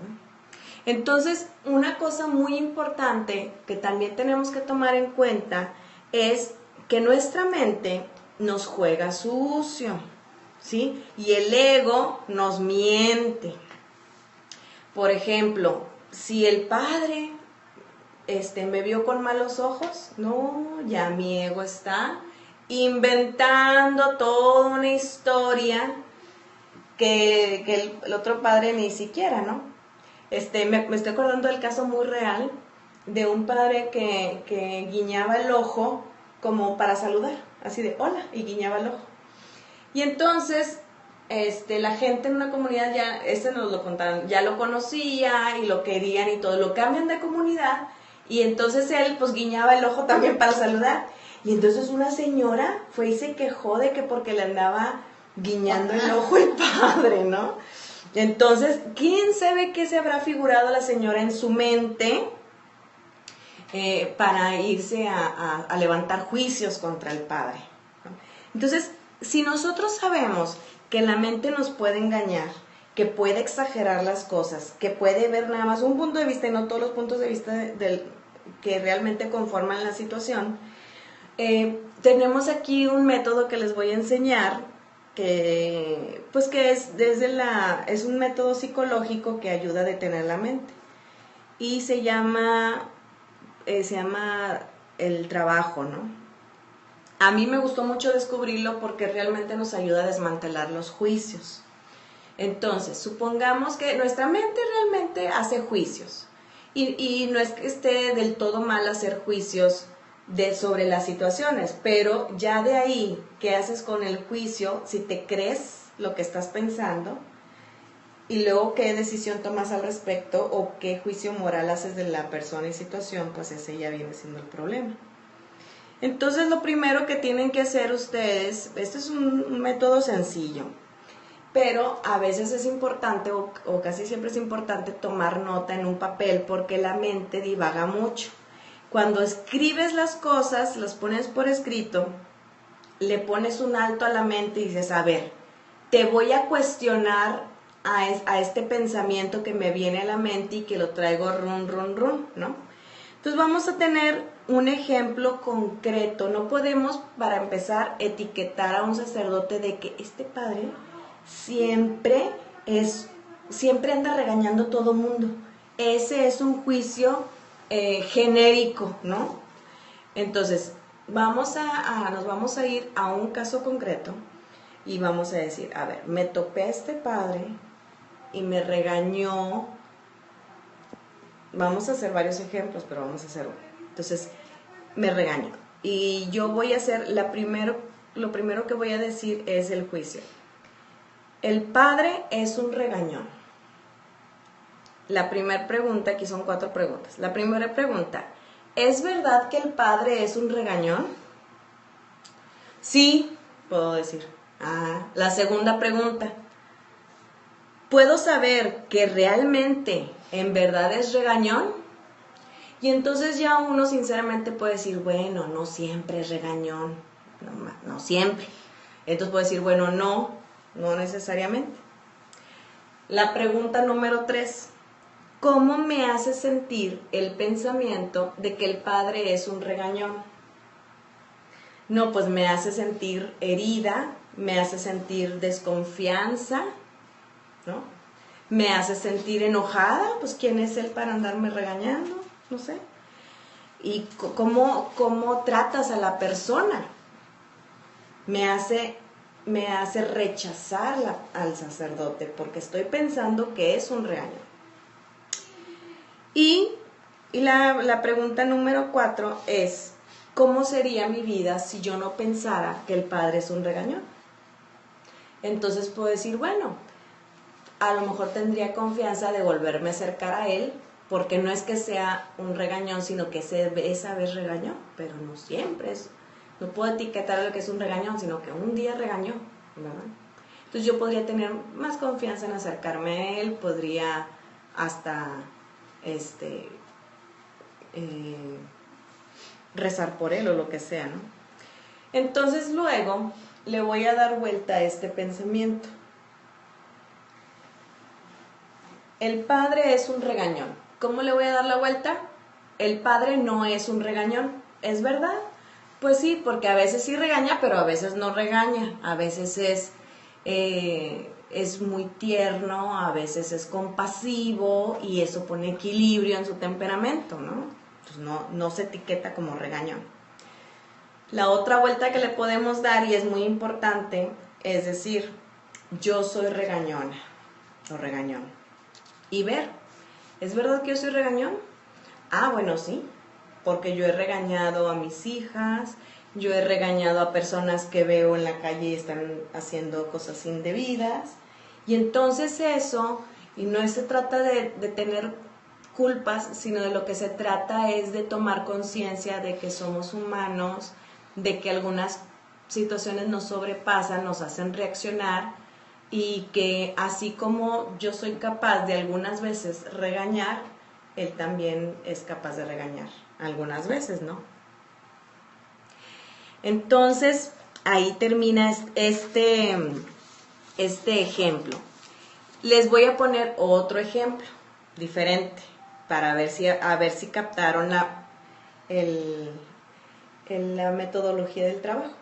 [SPEAKER 1] Entonces, una cosa muy importante que también tenemos que tomar en cuenta es que nuestra mente nos juega sucio, ¿sí? Y el ego nos miente. Por ejemplo, si el padre me vio con malos ojos, no, ya mi ego está inventando toda una historia que el otro padre ni siquiera, ¿no? Me estoy acordando del caso muy real de un padre que guiñaba el ojo como para saludar, así de hola, y guiñaba el ojo. Y entonces, la gente en una comunidad ya, nos lo contaron, ya lo conocía y lo querían y todo, lo cambian de comunidad y entonces él pues guiñaba el ojo también para saludar. Y entonces una señora fue y se quejó de que porque le andaba guiñando el ojo el padre, ¿no? Entonces, ¿quién sabe qué se habrá figurado la señora en su mente para irse a levantar juicios contra el padre, ¿no? Entonces, si nosotros sabemos que la mente nos puede engañar, que puede exagerar las cosas, que puede ver nada más un punto de vista y no todos los puntos de vista que realmente conforman la situación, tenemos aquí un método que les voy a enseñar, que es un método psicológico que ayuda a detener la mente. Y se llama el trabajo, ¿no? A mí me gustó mucho descubrirlo porque realmente nos ayuda a desmantelar los juicios. Entonces, supongamos que nuestra mente realmente hace juicios. Y no es que esté del todo mal hacer juicios sobre las situaciones, pero ya de ahí, ¿qué haces con el juicio? Si te crees lo que estás pensando, y luego qué decisión tomas al respecto o qué juicio moral haces de la persona y situación, pues ese ya viene siendo el problema. Entonces, lo primero que tienen que hacer ustedes, este es un método sencillo, pero a veces es importante o casi siempre es importante tomar nota en un papel porque la mente divaga mucho. Cuando escribes las cosas, las pones por escrito, le pones un alto a la mente y dices, a ver, te voy a cuestionar a este pensamiento que me viene a la mente y que lo traigo run, ¿no? Entonces vamos a tener un ejemplo concreto. No podemos, para empezar, etiquetar a un sacerdote de que este padre siempre anda regañando a todo mundo. Ese es un juicio genérico, ¿no? Entonces, nos vamos a ir a un caso concreto y vamos a decir, a ver, me topé a este padre y me regañó. Vamos a hacer varios ejemplos, pero vamos a hacer uno. Entonces, me regañó. Y yo voy a hacer, lo primero que voy a decir es el juicio. El padre es un regañón. La primera pregunta, aquí son 4 preguntas. La primera pregunta, ¿es verdad que el padre es un regañón? Sí, puedo decir. La segunda pregunta, ¿puedo saber que realmente en verdad es regañón? Y entonces ya uno sinceramente puede decir, bueno, no siempre es regañón, no siempre. Entonces puede decir, bueno, no necesariamente. La pregunta número 3, ¿cómo me hace sentir el pensamiento de que el padre es un regañón? No, pues me hace sentir herida, me hace sentir desconfianza, ¿no? Me hace sentir enojada, pues ¿quién es él para andarme regañando? No sé. ¿Y cómo tratas a la persona? Me hace rechazar al sacerdote porque estoy pensando que es un regaño. Y la pregunta número 4 es, ¿cómo sería mi vida si yo no pensara que el padre es un regañón? Entonces puedo decir, bueno, a lo mejor tendría confianza de volverme a acercar a él, porque no es que sea un regañón, sino que esa vez regañó, pero no siempre es. No puedo etiquetar lo que es un regañón, sino que un día regañó. ¿verdad? Entonces yo podría tener más confianza en acercarme a él, podría hasta rezar por él o lo que sea, ¿no? Entonces luego le voy a dar vuelta a este pensamiento. El padre es un regañón. ¿Cómo le voy a dar la vuelta? El padre no es un regañón, ¿es verdad? Pues sí, porque a veces sí regaña, pero a veces no regaña. A veces es muy tierno, a veces es compasivo y eso pone equilibrio en su temperamento, ¿no? Entonces no se etiqueta como regañón. La otra vuelta que le podemos dar, y es muy importante, es decir, yo soy regañona o regañón. Y ver, ¿es verdad que yo soy regañón? Ah, bueno, sí, porque yo he regañado a mis hijas, yo he regañado a personas que veo en la calle y están haciendo cosas indebidas. Y entonces eso, y no se trata de tener culpas, sino de lo que se trata es de tomar conciencia de que somos humanos, de que algunas situaciones nos sobrepasan, nos hacen reaccionar, y que así como yo soy capaz de algunas veces regañar, él también es capaz de regañar algunas veces, ¿no? Entonces, ahí termina este ejemplo. Les voy a poner otro ejemplo diferente para ver si captaron la metodología del trabajo.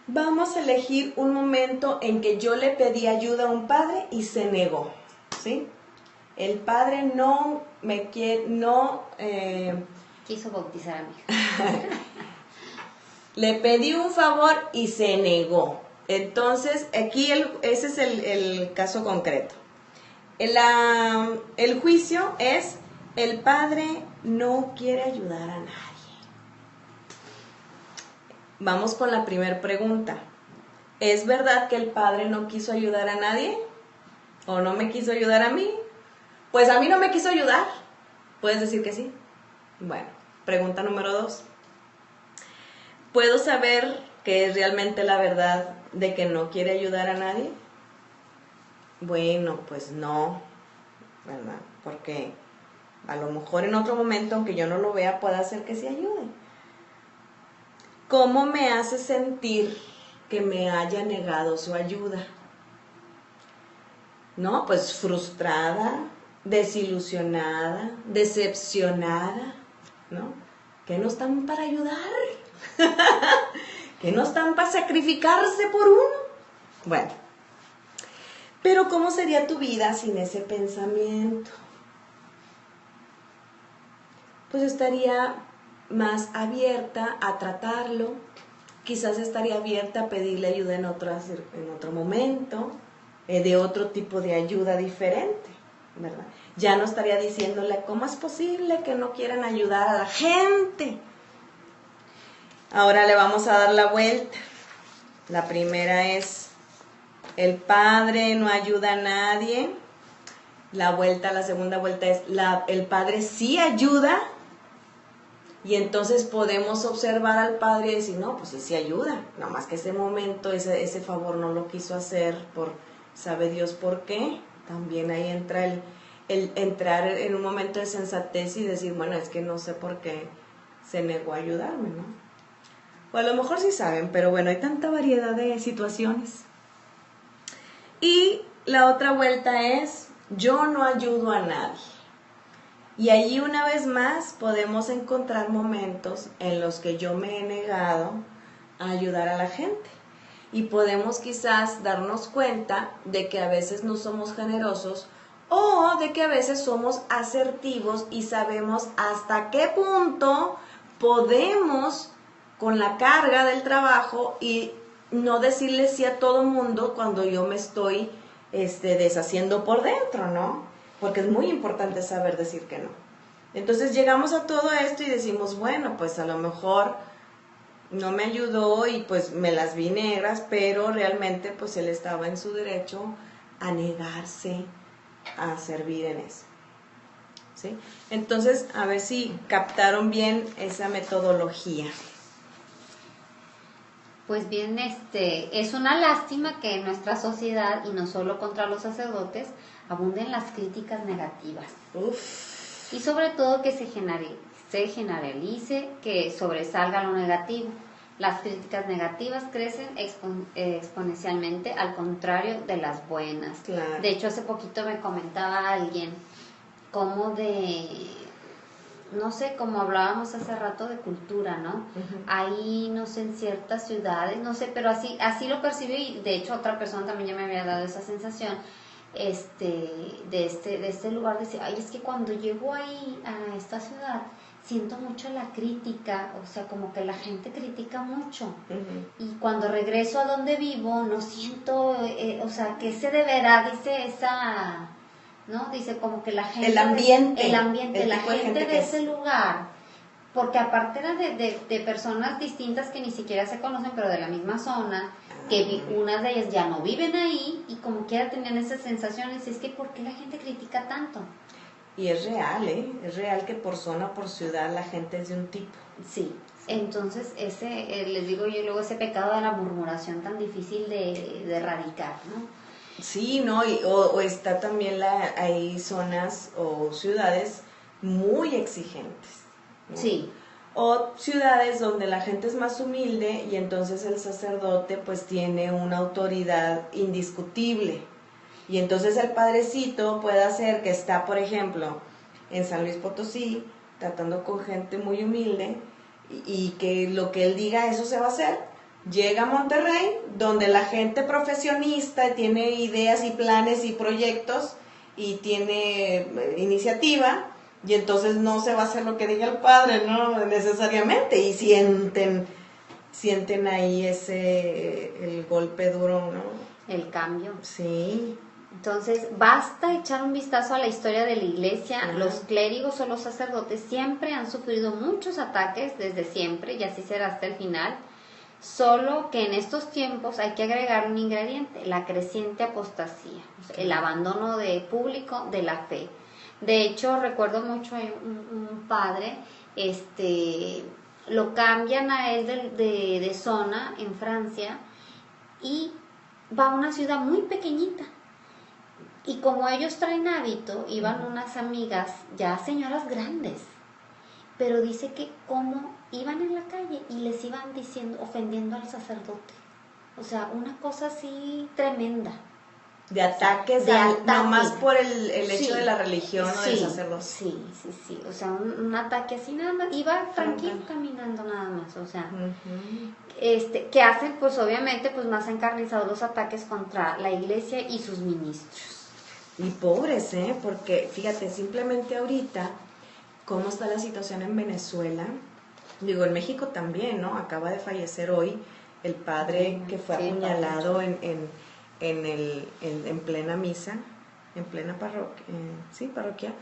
[SPEAKER 1] Vamos a elegir un momento en que yo le pedí ayuda a un padre y se negó, ¿sí? El padre no
[SPEAKER 2] quiso bautizar a mi hija.
[SPEAKER 1] Le pedí un favor y se negó. Entonces, aquí ese es el caso concreto. El juicio es: el padre no quiere ayudar a nadie. Vamos con la primera pregunta. ¿Es verdad que el padre no quiso ayudar a nadie? ¿O no me quiso ayudar a mí? Pues a mí no me quiso ayudar. ¿Puedes decir que sí? Bueno, pregunta número 2. ¿Puedo saber que es realmente la verdad de que no quiere ayudar a nadie? Bueno, pues no, ¿verdad? Porque a lo mejor en otro momento, aunque yo no lo vea, puede hacer que sí ayude. ¿Cómo me hace sentir que me haya negado su ayuda? No, pues frustrada, desilusionada, decepcionada, ¿no? Que no están para ayudar, que no están para sacrificarse por uno. Bueno, pero ¿cómo sería tu vida sin ese pensamiento? Pues estaría más abierta a tratarlo, quizás estaría abierta a pedirle ayuda en otro momento, de otro tipo de ayuda diferente, ¿verdad? Ya no estaría diciéndole, ¿cómo es posible que no quieran ayudar a la gente? Ahora le vamos a dar la vuelta. La primera es: el padre no ayuda a nadie. La segunda vuelta es: el padre sí ayuda. Y entonces podemos observar al padre y decir, no, pues sí ayuda, nada más que ese momento, ese favor no lo quiso hacer por, sabe Dios por qué. También ahí entra el entrar en un momento de sensatez y decir, bueno, es que no sé por qué se negó a ayudarme, ¿no? O a lo mejor sí saben, pero bueno, hay tanta variedad de situaciones. Y la otra vuelta es: yo no ayudo a nadie. Y allí una vez más podemos encontrar momentos en los que yo me he negado a ayudar a la gente. Y podemos quizás darnos cuenta de que a veces no somos generosos, o de que a veces somos asertivos y sabemos hasta qué punto podemos con la carga del trabajo y no decirle sí a todo mundo cuando yo me estoy deshaciendo por dentro, ¿no? Porque es muy importante saber decir que no. Entonces llegamos a todo esto y decimos, bueno, pues a lo mejor no me ayudó y pues me las vi negras, pero realmente pues él estaba en su derecho a negarse a servir en eso, ¿sí? Entonces, a ver si captaron bien esa metodología.
[SPEAKER 2] Pues bien, es una lástima que en nuestra sociedad, y no solo contra los sacerdotes, abunden las críticas negativas.
[SPEAKER 1] Uf.
[SPEAKER 2] Y sobre todo que se generalice, que sobresalga lo negativo. Las críticas negativas crecen exponencialmente, al contrario de las buenas.
[SPEAKER 1] Claro.
[SPEAKER 2] De hecho, hace poquito me comentaba alguien como no sé, como hablábamos hace rato de cultura, ¿no?
[SPEAKER 1] Uh-huh.
[SPEAKER 2] Ahí, no sé, en ciertas ciudades, no sé, pero así lo percibí, y de hecho otra persona también ya me había dado esa sensación, de este lugar, decía, ay, es que cuando llego ahí a esta ciudad, siento mucho la crítica, o sea, como que la gente critica mucho,
[SPEAKER 1] Uh-huh.
[SPEAKER 2] y cuando regreso a donde vivo, no siento, o sea, que se deberá, dice esa... ¿no? Dice como que la gente...
[SPEAKER 1] El ambiente.
[SPEAKER 2] La gente de ese lugar, porque aparte era de personas distintas que ni siquiera se conocen, pero de la misma zona, que unas de ellas ya no viven ahí, y como quiera tenían esas sensaciones, es que ¿por qué la gente critica tanto?
[SPEAKER 1] Y es real, es real que por zona, por ciudad, la gente es de un tipo.
[SPEAKER 2] Sí. Entonces, les digo yo luego, ese pecado de la murmuración tan difícil de erradicar, ¿no?
[SPEAKER 1] Sí, ¿no? O está también hay zonas o ciudades muy exigentes, ¿no?
[SPEAKER 2] Sí.
[SPEAKER 1] O ciudades donde la gente es más humilde y entonces el sacerdote pues tiene una autoridad indiscutible. Y entonces el padrecito puede hacer que está, por ejemplo, en San Luis Potosí, tratando con gente muy humilde y que lo que él diga, eso se va a hacer. Llega a Monterrey, donde la gente profesionista tiene ideas y planes y proyectos y tiene iniciativa, y entonces no se va a hacer lo que diga el padre, no necesariamente, y sienten ahí el golpe duro, ¿no?
[SPEAKER 2] El cambio.
[SPEAKER 1] Sí.
[SPEAKER 2] Entonces, basta echar un vistazo a la historia de la iglesia. Los clérigos o los sacerdotes siempre han sufrido muchos ataques desde siempre, y así será hasta el final. Solo que en estos tiempos hay que agregar un ingrediente, la creciente apostasía, el abandono público de la fe. De hecho, recuerdo mucho a un padre, lo cambian a él de zona en Francia, y va a una ciudad muy pequeñita. Y como ellos traen hábito, iban unas amigas, ya señoras grandes, pero dice que como iban en la calle y les iban diciendo, ofendiendo al sacerdote. O sea, una cosa así tremenda.
[SPEAKER 1] De ataques, nomás por el hecho de la religión o del sacerdote.
[SPEAKER 2] Sí. O sea, un ataque así nada más. Iba tranquilo caminando nada más. O sea, que hacen pues obviamente pues más encarnizados los ataques contra la iglesia y sus ministros.
[SPEAKER 1] Y pobres, porque fíjate, simplemente ahorita, cómo está la situación en Venezuela. Digo, en México también, ¿no? Acaba de fallecer hoy el padre que fue apuñalado en plena misa, en plena parroquia.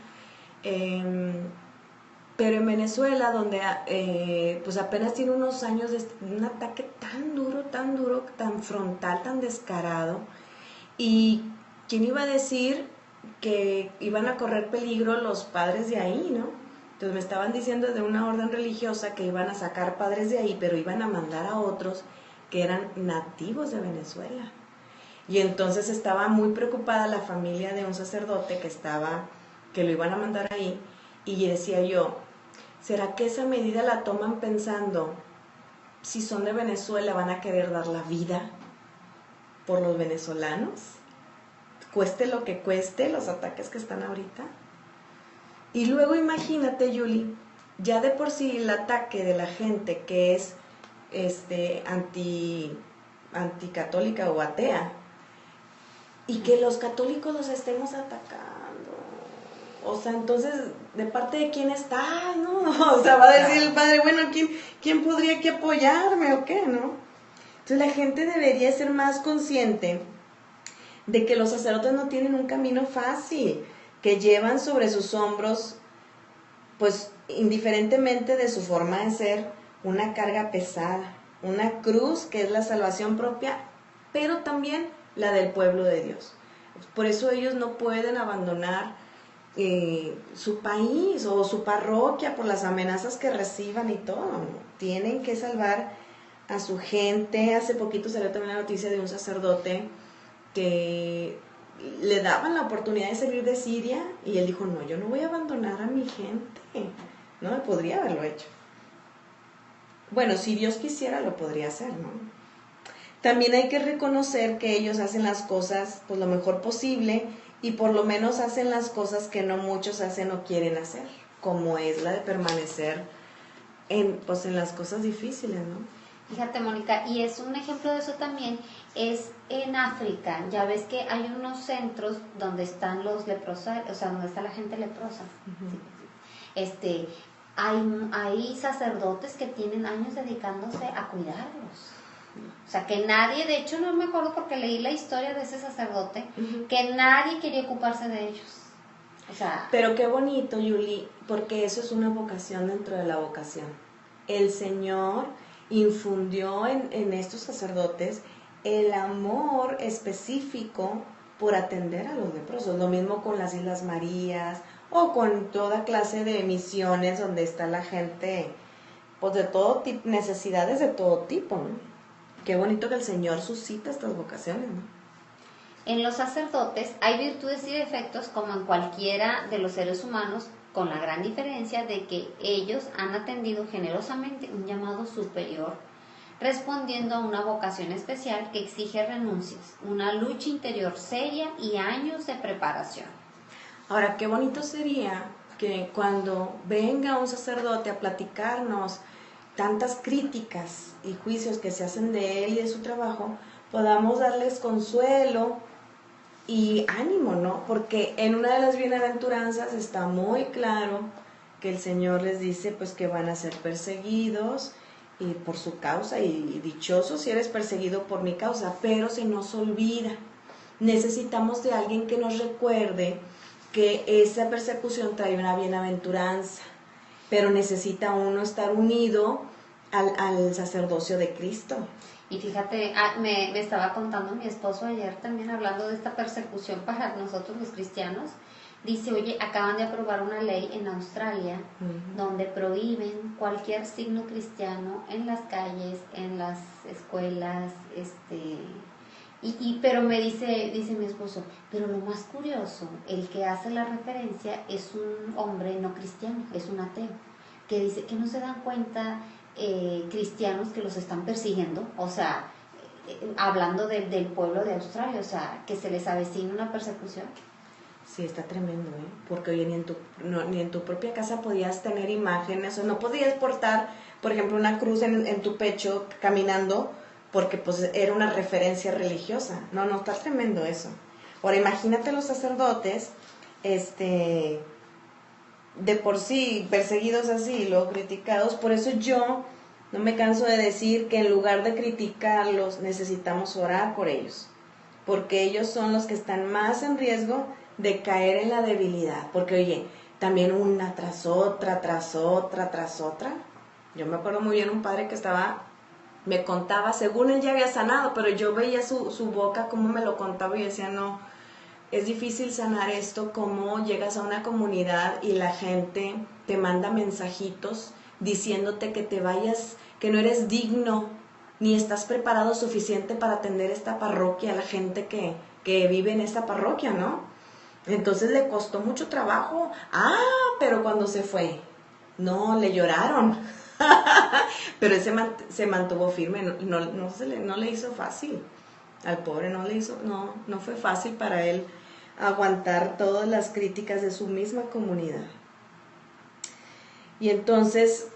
[SPEAKER 1] Pero en Venezuela, donde pues apenas tiene unos años de un ataque tan duro, tan frontal, tan descarado, y ¿quién iba a decir que iban a correr peligro los padres de ahí, ¿no? Entonces me estaban diciendo de una orden religiosa que iban a sacar padres de ahí, pero iban a mandar a otros que eran nativos de Venezuela. Y entonces estaba muy preocupada la familia de un sacerdote que lo iban a mandar ahí, y decía yo, ¿será que esa medida la toman pensando, si son de Venezuela van a querer dar la vida por los venezolanos? Cueste lo que cueste los ataques que están ahorita. Y luego imagínate, Yuli, ya de por sí el ataque de la gente que es anticatólica o atea, y que los católicos los estemos atacando. O sea, entonces, ¿de parte de quién está, no? O sea, va a decir el padre, bueno, ¿quién podría aquí apoyarme o qué, no? Entonces la gente debería ser más consciente de que los sacerdotes no tienen un camino fácil, que llevan sobre sus hombros, pues indiferentemente de su forma de ser, una carga pesada, una cruz que es la salvación propia, pero también la del pueblo de Dios. Por eso ellos no pueden abandonar su país o su parroquia por las amenazas que reciban y todo, ¿no? Tienen que salvar a su gente. Hace poquito salió también la noticia de un sacerdote que le daban la oportunidad de salir de Siria y él dijo, no, yo no voy a abandonar a mi gente. No, podría haberlo hecho. Bueno, si Dios quisiera lo podría hacer, ¿no? También hay que reconocer que ellos hacen las cosas pues lo mejor posible y por lo menos hacen las cosas que no muchos hacen o quieren hacer, como es la de permanecer en las cosas difíciles, ¿no?
[SPEAKER 2] Fíjate, Mónica, y es un ejemplo de eso también, es en África. Ya ves que hay unos centros donde están los leprosos, o sea, donde está la gente leprosa. Uh-huh. Hay sacerdotes que tienen años dedicándose a cuidarlos. O sea, que nadie, de hecho no me acuerdo porque leí la historia de ese sacerdote, uh-huh, que nadie quería ocuparse de ellos. O sea,
[SPEAKER 1] pero qué bonito, Yuli, porque eso es una vocación dentro de la vocación. El Señor infundió en estos sacerdotes el amor específico por atender a los leprosos. Lo mismo con las Islas Marías o con toda clase de misiones donde está la gente, pues de todo tipo, necesidades de todo tipo, ¿no? Qué bonito que el Señor suscita estas vocaciones, ¿no?
[SPEAKER 2] En los sacerdotes hay virtudes y defectos como en cualquiera de los seres humanos, con la gran diferencia de que ellos han atendido generosamente un llamado superior, respondiendo a una vocación especial que exige renuncias, una lucha interior seria y años de preparación.
[SPEAKER 1] Ahora, qué bonito sería que cuando venga un sacerdote a platicarnos tantas críticas y juicios que se hacen de él y de su trabajo, podamos darles consuelo y ánimo, ¿no? Porque en una de las bienaventuranzas está muy claro que el Señor les dice pues que van a ser perseguidos y por su causa, y dichosos si eres perseguido por mi causa, pero se nos olvida. Necesitamos de alguien que nos recuerde que esa persecución trae una bienaventuranza, pero necesita uno estar unido al sacerdocio de Cristo.
[SPEAKER 2] Y fíjate, me estaba contando mi esposo ayer también hablando de esta persecución para nosotros los cristianos. Dice, oye, acaban de aprobar una ley en Australia, uh-huh, donde prohíben cualquier signo cristiano en las calles, en las escuelas, pero me dice mi esposo, pero lo más curioso, el que hace la referencia es un hombre no cristiano, es un ateo, que dice que no se dan cuenta cristianos que los están persiguiendo, o sea, hablando del pueblo de Australia, o sea, que se les avecina una persecución.
[SPEAKER 1] Sí, está tremendo, ¿eh? Porque oye, ni en tu propia casa podías tener imágenes, o no podías portar, por ejemplo, una cruz en tu pecho caminando, porque pues era una referencia religiosa. No, está tremendo eso. Ahora imagínate los sacerdotes, de por sí perseguidos así y luego criticados. Por eso yo no me canso de decir que en lugar de criticarlos necesitamos orar por ellos, porque ellos son los que están más en riesgo de caer en la debilidad, porque oye, también una tras otra. Yo me acuerdo muy bien un padre que me contaba, según él ya había sanado, pero yo veía su boca como me lo contaba y decía, no, es difícil sanar esto, cómo llegas a una comunidad y la gente te manda mensajitos diciéndote que te vayas, que no eres digno, ni estás preparado suficiente para atender esta parroquia, la gente que vive en esta parroquia, ¿no? Entonces le costó mucho trabajo. Pero cuando se fue, no, le lloraron. Pero él se mantuvo firme, no le hizo fácil. Al pobre no fue fácil para él aguantar todas las críticas de su misma comunidad. Y entonces,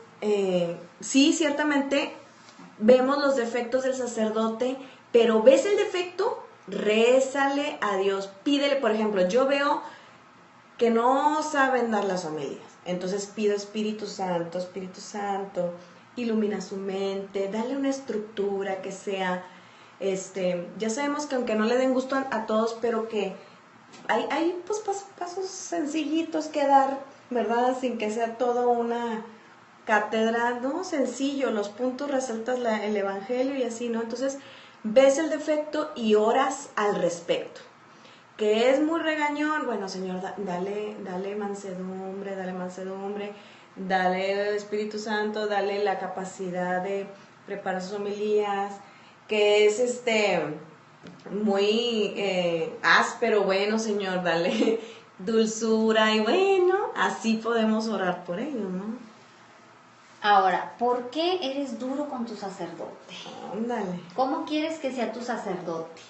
[SPEAKER 1] sí, ciertamente vemos los defectos del sacerdote, pero ¿ves el defecto? Rézale a Dios, pídele. Por ejemplo, yo veo que no saben dar las homilías, entonces pido Espíritu Santo, ilumina su mente, dale una estructura que sea, ya sabemos que aunque no le den gusto a todos, pero que hay pues pasos sencillitos que dar, ¿verdad? Sin que sea toda una cátedra, ¿no? Sencillo, los puntos resaltas el evangelio y así, ¿no? Entonces ves el defecto y oras al respecto. Que es muy regañón, bueno, Señor, dale mansedumbre, dale Espíritu Santo, dale la capacidad de prepara sus homilías, que es muy áspero, bueno, Señor, dale dulzura, y bueno, así podemos orar por ellos, ¿no?
[SPEAKER 2] Ahora, ¿por qué eres duro con tu sacerdote?
[SPEAKER 1] Ándale.
[SPEAKER 2] ¿Cómo quieres que sea tu sacerdote?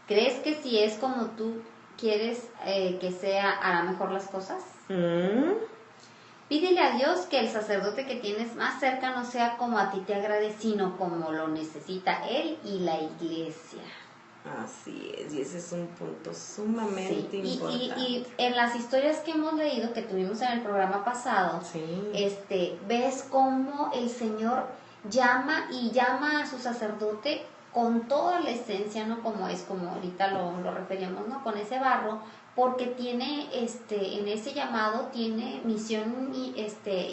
[SPEAKER 2] ¿Crees que si es como tú quieres que sea, hará mejor las cosas? Pídele a Dios que el sacerdote que tienes más cerca no sea como a ti te agrade, sino como lo necesita Él y la iglesia.
[SPEAKER 1] Así es, y ese es un punto sumamente importante.
[SPEAKER 2] Y en las historias que hemos leído, que tuvimos en el programa pasado, ves cómo el Señor llama a su sacerdote con toda la esencia, ¿no? Como ahorita lo referíamos, ¿no? Con ese barro, porque tiene, en ese llamado, tiene misión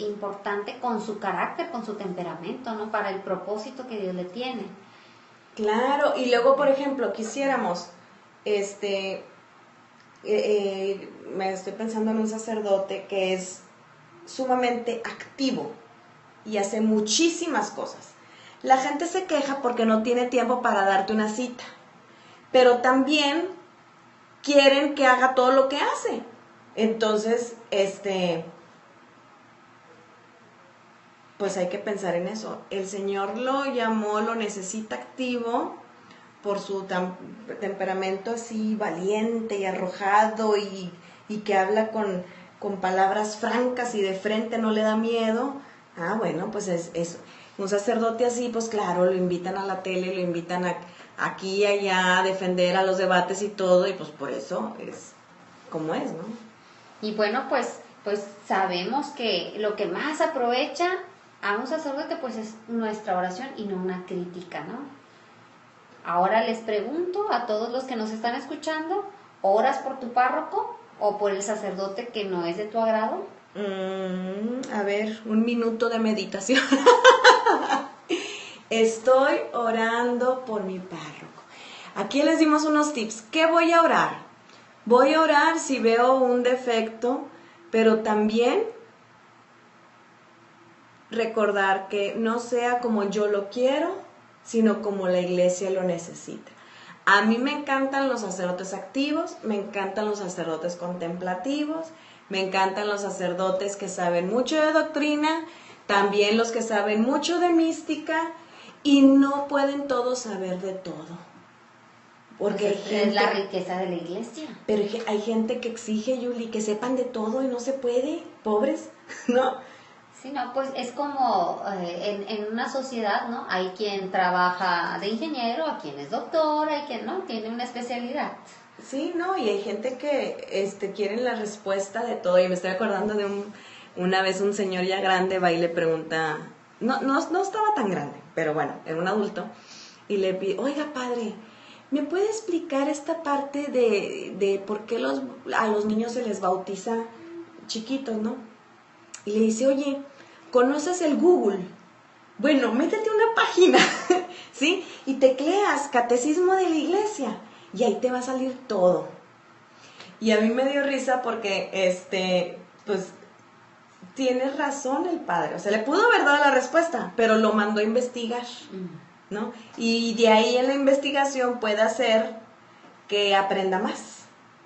[SPEAKER 2] importante con su carácter, con su temperamento, ¿no? Para el propósito que Dios le tiene.
[SPEAKER 1] Claro, y luego, por ejemplo, quisiéramos, me estoy pensando en un sacerdote que es sumamente activo y hace muchísimas cosas. La gente se queja porque no tiene tiempo para darte una cita, pero también quieren que haga todo lo que hace. Entonces, pues hay que pensar en eso. El Señor lo llamó, lo necesita activo por su temperamento así valiente y arrojado y que habla con palabras francas y de frente, no le da miedo. Bueno, pues es un sacerdote así, pues claro, lo invitan a la tele, lo invitan aquí y allá a defender a los debates y todo, y pues por eso es como es, ¿no?
[SPEAKER 2] Y bueno, pues sabemos que lo que más aprovecha a un sacerdote pues es nuestra oración y no una crítica, ¿no? Ahora les pregunto a todos los que nos están escuchando, ¿oras por tu párroco o por el sacerdote que no es de tu agrado?
[SPEAKER 1] A ver, un minuto de meditación. Estoy orando por mi párroco. Aquí les dimos unos tips. ¿Qué voy a orar? Voy a orar si veo un defecto, pero también recordar que no sea como yo lo quiero, sino como la iglesia lo necesita. A mí me encantan los sacerdotes activos, me encantan los sacerdotes contemplativos, me encantan los sacerdotes que saben mucho de doctrina, también los que saben mucho de mística, y no pueden todos saber de todo. Porque
[SPEAKER 2] pues es la riqueza de la iglesia.
[SPEAKER 1] Pero hay gente que exige, Yuli, que sepan de todo y no se puede, pobres, ¿no?
[SPEAKER 2] Sí, no, pues es como en una sociedad, ¿no? Hay quien trabaja de ingeniero, hay quien es doctor, hay quien no, tiene una especialidad.
[SPEAKER 1] Sí, no, y hay gente que quieren la respuesta de todo. Y me estoy acordando de una vez un señor ya grande va y le pregunta, no estaba tan grande, pero bueno, era un adulto, y le pide, oiga padre, ¿me puede explicar esta parte de por qué a los niños se les bautiza chiquitos, ¿no? Y le dice, oye, ¿conoces el Google? Bueno, métete a una página, ¿sí? Y tecleas Catecismo de la Iglesia y ahí te va a salir todo. Y a mí me dio risa porque, pues, tiene razón el padre. O sea, le pudo haber dado la respuesta, pero lo mandó a investigar, ¿no? Y de ahí en la investigación puede hacer que aprenda más.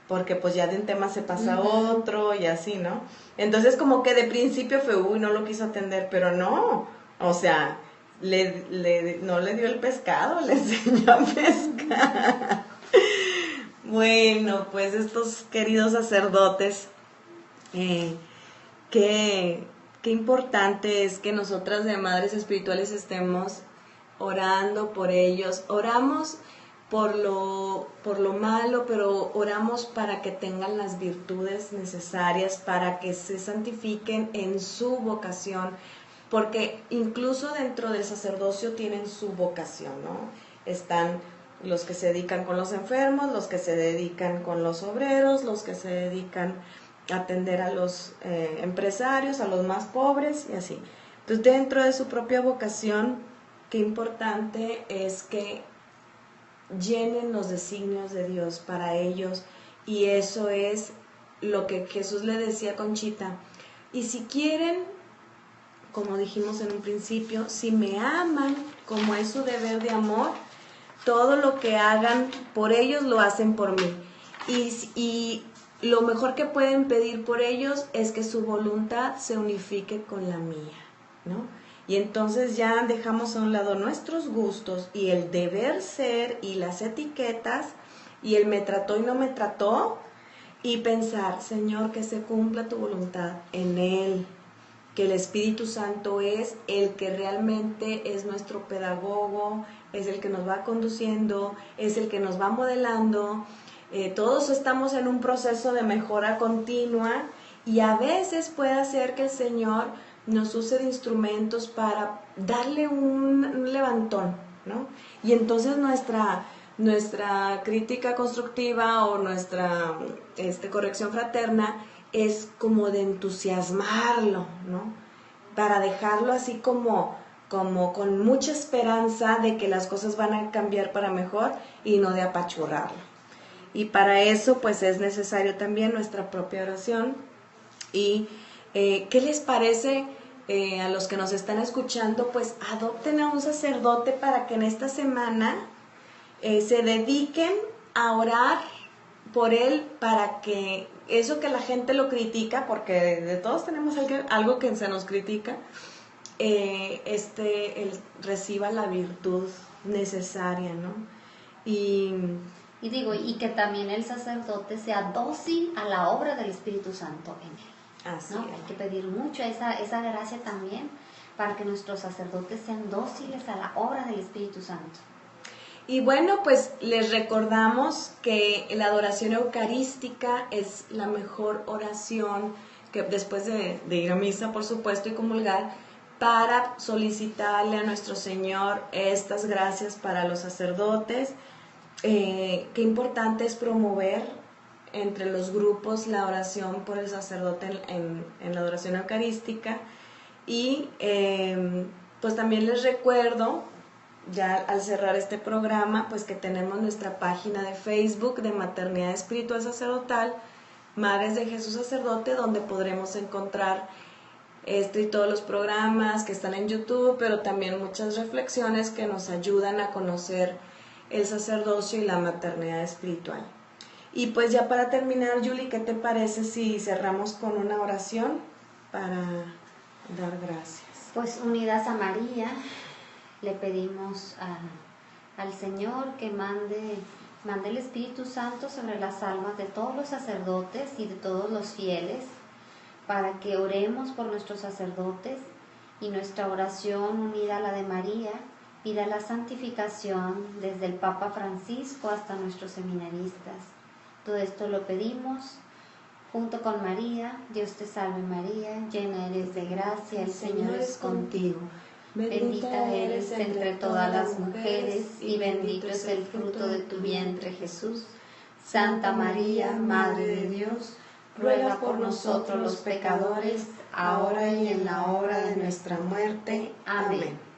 [SPEAKER 1] Porque pues ya de un tema se pasa a otro y así, ¿no? Entonces como que de principio fue, no lo quiso atender, pero no, o sea, no le dio el pescado, le enseñó a pescar. Bueno, pues estos queridos sacerdotes, qué importante es que nosotras de madres espirituales estemos orando por ellos. Oramos por lo malo, pero oramos para que tengan las virtudes necesarias, para que se santifiquen en su vocación, porque incluso dentro del sacerdocio tienen su vocación, ¿no? Están los que se dedican con los enfermos, los que se dedican con los obreros, los que se dedican a atender a los empresarios, a los más pobres y así. Entonces, dentro de su propia vocación, qué importante es que llenen los designios de Dios para ellos, y eso es lo que Jesús le decía a Conchita. Y si quieren como dijimos en un principio, si me aman como es su deber de amor, todo lo que hagan por ellos lo hacen por mí. Y lo mejor que pueden pedir por ellos es que su voluntad se unifique con la mía, ¿no? Y entonces ya dejamos a un lado nuestros gustos y el deber ser y las etiquetas y el me trató y no me trató, y pensar, Señor, que se cumpla tu voluntad en Él, que el Espíritu Santo es el que realmente es nuestro pedagogo, es el que nos va conduciendo, es el que nos va modelando. Todos estamos en un proceso de mejora continua y a veces puede ser que el Señor nos use de instrumentos para darle un levantón, ¿no? Y entonces nuestra crítica constructiva o nuestra corrección fraterna es como de entusiasmarlo, ¿no? Para dejarlo así como con mucha esperanza de que las cosas van a cambiar para mejor y no de apachurrarlo. Y para eso pues es necesario también nuestra propia oración. Y ¿qué les parece a los que nos están escuchando? Pues adopten a un sacerdote para que en esta semana se dediquen a orar por él, para que eso que la gente lo critica, porque de todos tenemos algo que se nos critica, él reciba la virtud necesaria, ¿no? Y
[SPEAKER 2] que también el sacerdote sea dócil a la obra del Espíritu Santo en él.
[SPEAKER 1] Así
[SPEAKER 2] ¿no? Hay que pedir mucho esa gracia también para que nuestros sacerdotes sean dóciles a la obra del Espíritu Santo.
[SPEAKER 1] Y bueno, pues les recordamos que la adoración eucarística es la mejor oración, que después de ir a misa, por supuesto, y comulgar, para solicitarle a nuestro Señor estas gracias para los sacerdotes. Qué importante es promover entre los grupos la oración por el sacerdote en la adoración eucarística. Y pues también les recuerdo, ya al cerrar este programa, pues que tenemos nuestra página de Facebook de Maternidad Espiritual Sacerdotal, Madres de Jesús Sacerdote, donde podremos encontrar y todos los programas que están en YouTube, pero también muchas reflexiones que nos ayudan a conocer el sacerdocio y la maternidad espiritual. Y pues ya para terminar, Julie, ¿qué te parece si cerramos con una oración para dar gracias?
[SPEAKER 2] Pues unidas a María, le pedimos al Señor que mande el Espíritu Santo sobre las almas de todos los sacerdotes y de todos los fieles, para que oremos por nuestros sacerdotes y nuestra oración unida a la de María pida la santificación desde el Papa Francisco hasta nuestros seminaristas. Todo esto lo pedimos junto con María. Dios te salve María, llena eres de gracia, el Señor es contigo. Bendita eres entre todas las mujeres y bendito es el fruto de tu vientre Jesús. Santa María, Madre de Dios, ruega por nosotros los pecadores, ahora y en la hora de nuestra muerte. Amén.